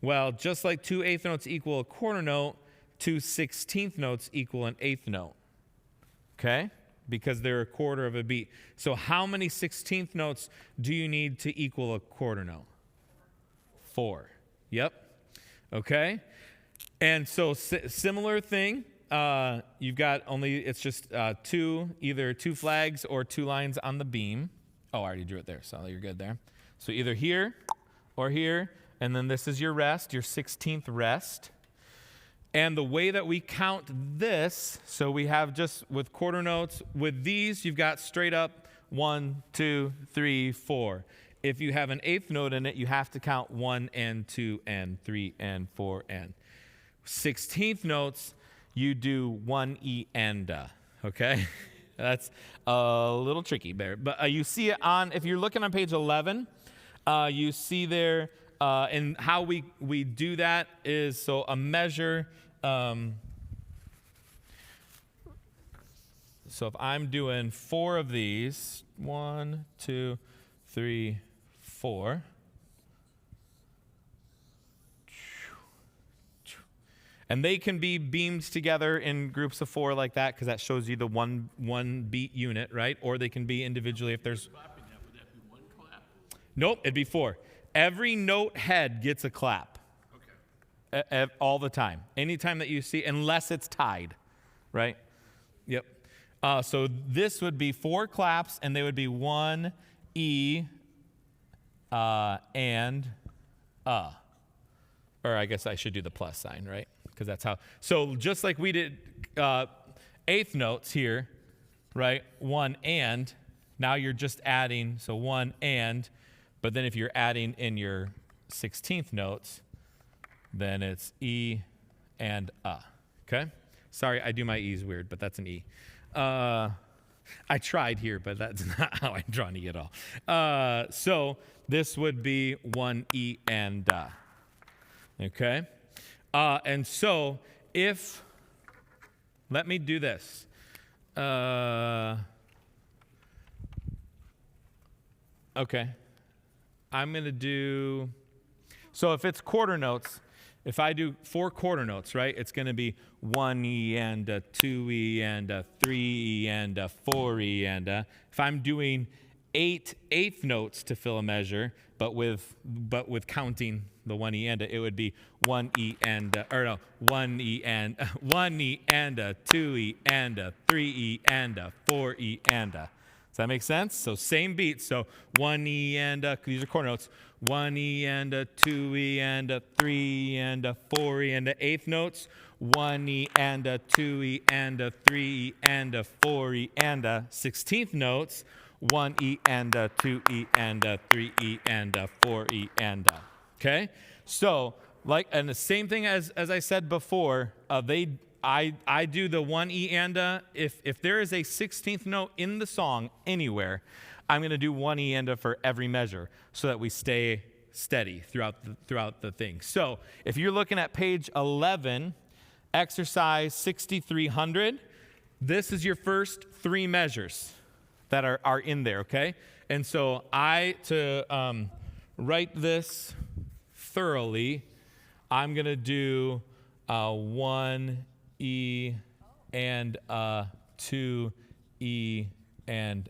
Well, just like 2 eighth notes equal a quarter note, 2 16th notes equal an eighth note, okay? Because they're a quarter of a beat. So how many 16th notes do you need to equal a quarter note? 4. Yep. Okay. And so similar thing, you've got it's just either 2 flags or 2 lines on the beam. Oh, I already drew it there, so you're good there. So either here or here, and then this is your rest, your 16th rest. And the way that we count this, so we have just with quarter notes, with these, you've got straight up 1, 2, 3, 4. If you have an eighth note in it, you have to count 1 and 2 and 3 and 4 and 16th notes, you do 1 E and a, okay? That's a little tricky there. But you see it if you're looking on page 11, you see there, and how we do that is, so a measure, so if I'm doing 4 of these, 1, 2, 3, 4. And they can be beamed together in groups of 4 like that because that shows you the one beat unit, right? Or they can be individually if there's... Clapping that, would that be one clap? Nope, it'd be 4. Every note head gets a clap. Okay. All the time. Anytime that you see, unless it's tied, right? Yep. So this would be 4 claps, and they would be 1, E, and, or I guess I should do the plus sign, right? Because that's how. So just like we did 8th notes here, right? 1 and. Now you're just adding, so 1 and. But then if you're adding in your 16th notes, then it's E and okay? Sorry, I do my E's weird, but that's an E. I tried here, but that's not how I draw an E at all. So this would be 1 E and okay? And so if, let me do this. Okay. I'm going to do, so if it's quarter notes, if I do 4 quarter notes, right, it's going to be 1 E and 2 E and 3 E and 4 E and if I'm doing 8 eighth notes to fill a measure, but with counting the 1 E and it would be 1 E and 1 E and 1 E and 2 E and 3 E and 4 E and Does that make sense? So same beat. So 1 E and these are quarter notes. 1 E and 2 E and 3 E and 4 E and eighth notes. 1 E and 2 E and 3 E and 4 E and 16th notes. 1 E and 2 E and 3 E and 4 E and okay. So like, and the same thing as I said before. I do the 1 E and if there is a 16th note in the song anywhere, I'm going to do 1 E and for every measure so that we stay steady throughout the thing. So if you're looking at page 11, exercise 6300, this is your first 3 measures that are in there, okay? And so to write this thoroughly, I'm going to do 1 E and 2 E and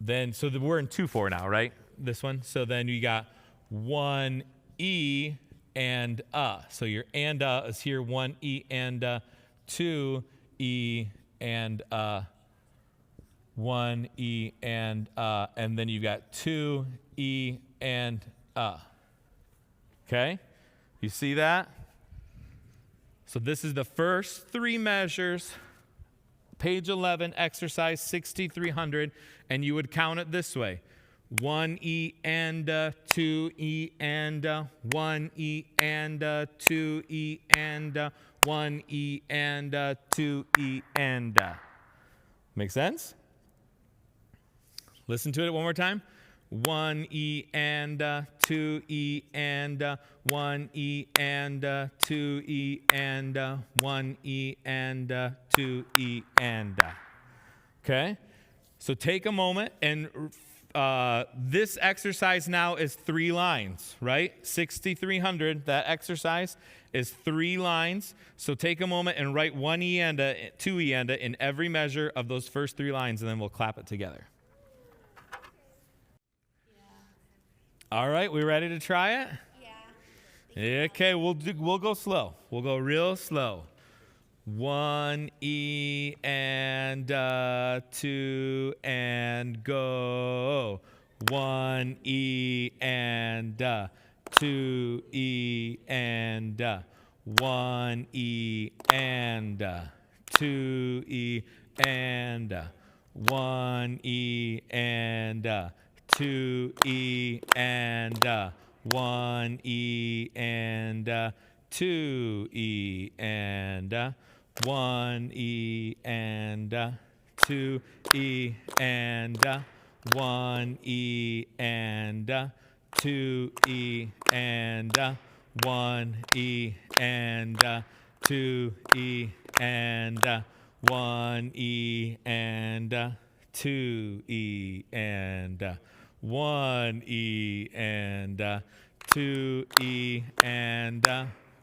then so we're in 2/4 now, right? This one. So then you got 1 E and so your and is here. 1 E and 2 E and 1 E and then you got 2 E and okay? You see that? So this is the first 3 measures, page 11, exercise 6300, and you would count it this way. 1 E and 2 E and 1 E and 2 E and 1 E and 2 E and. Make sense? Listen to it one more time. 1 E and 2 E and 1 E and 2 E and 1 E and 2 E and. Okay? So take a moment and this exercise now is 3 lines, right? 6300, that exercise is 3 lines. So take a moment and write 1 E and 2 E and in every measure of those first 3 lines, and then we'll clap it together. All right, we ready to try it? Yeah. Okay, we'll go slow. We'll go real slow. 1 E and 2 and go. 1 E and 2 E and 1 E and 2 E and 1 E and 2 E and 1 E and 2 E and 1 E and 2 E and 1 E and 2 E and 1 E and 2 E and 1 E and 2 E and 1 E and 2 E and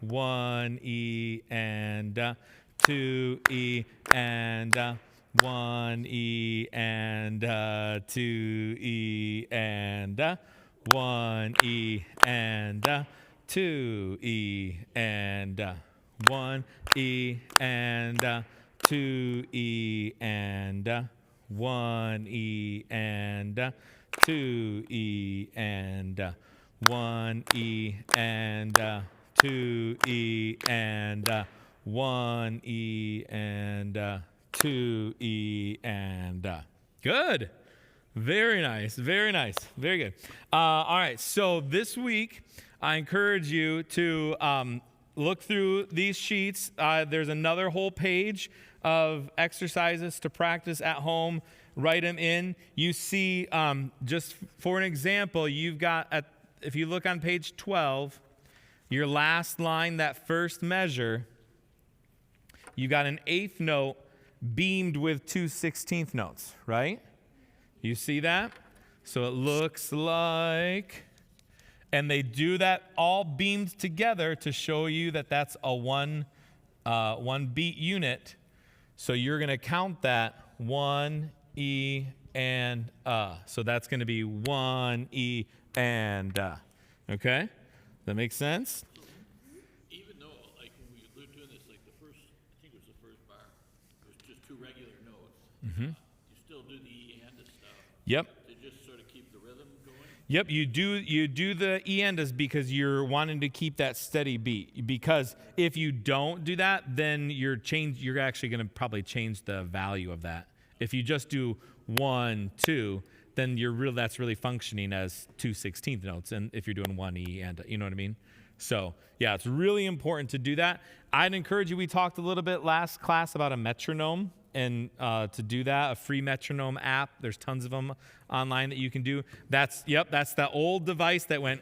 1 E and 2 E and 1 E and 2 E and 1 E and 2 E and 1 E and 2 E and 1 E and 2 E and 1 E and 2 E and 1 E and 2 E and good. Very nice. Very nice. Very good. All right. So this week, I encourage you to look through these sheets. There's another whole page of exercises to practice at home. Write them in. You see, just for an example, you've got, if you look on page 12, your last line, that first measure, you got an eighth note beamed with 2 16th notes, right? You see that? So it looks like, and they do that all beamed together to show you that that's a one beat unit. So you're going to count that 1 E and So that's going to be 1 E and Okay? Does that make sense? Even though, like, when we were doing this, like, the first, I think it was the first bar, it was just 2 regular notes. You still do the E and stuff Yep. to just sort of keep the rhythm going. Yep, you do the E-endas because you're wanting to keep that steady beat. Because if you don't do that, then you're actually going to probably change the value of that. If you just do 1, 2, then that's really functioning as 2 16th notes. And if you're doing 1 E and, you know what I mean? So yeah, it's really important to do that. I'd encourage you. We talked a little bit last class about a metronome. And to do that, a free metronome app. There's tons of them online that you can do. That's the old device that went.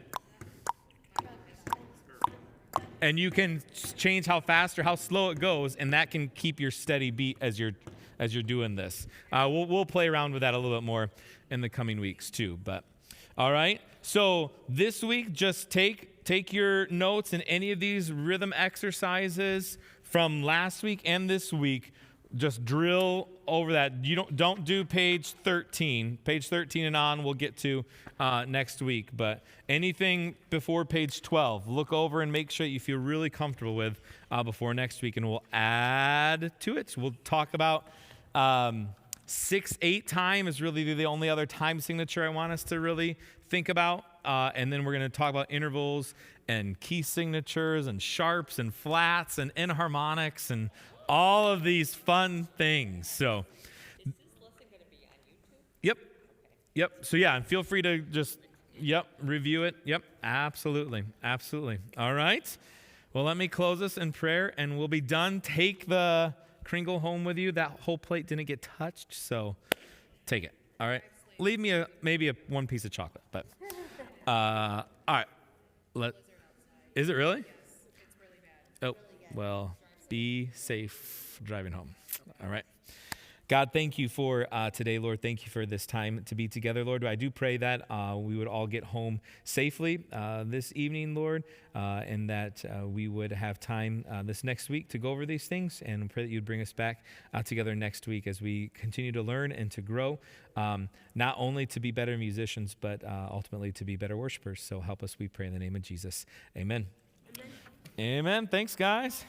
And you can change how fast or how slow it goes, and that can keep your steady beat as you're doing this. We'll play around with that a little bit more in the coming weeks too. But all right. So this week, just take your notes and any of these rhythm exercises from last week and this week. Just drill over that. You don't do page 13. Page 13 and on we'll get to next week. But anything before page 12, look over and make sure you feel really comfortable with before next week, and we'll add to it. We'll talk about 6/8 time is really the only other time signature I want us to really think about. And then we're going to talk about intervals and key signatures and sharps and flats and enharmonics and all of these fun things. So, Is this lesson going to be on YouTube? Yep. So yeah, and feel free to just, review it. Yep, absolutely. All right. Well, let me close this in prayer, and we'll be done. Take the Kringle home with you. That whole plate didn't get touched, so take it. All right. Leave me maybe one piece of chocolate, but all right. Is it really? Yes, it's really bad. Oh, well, be safe driving home. All right. God, thank you for today, Lord. Thank you for this time to be together, Lord. I do pray that we would all get home safely this evening, Lord, and that we would have time this next week to go over these things, and pray that you'd bring us back together next week as we continue to learn and to grow, not only to be better musicians, but ultimately to be better worshipers. So help us, we pray in the name of Jesus. Amen. Amen. Thanks, guys.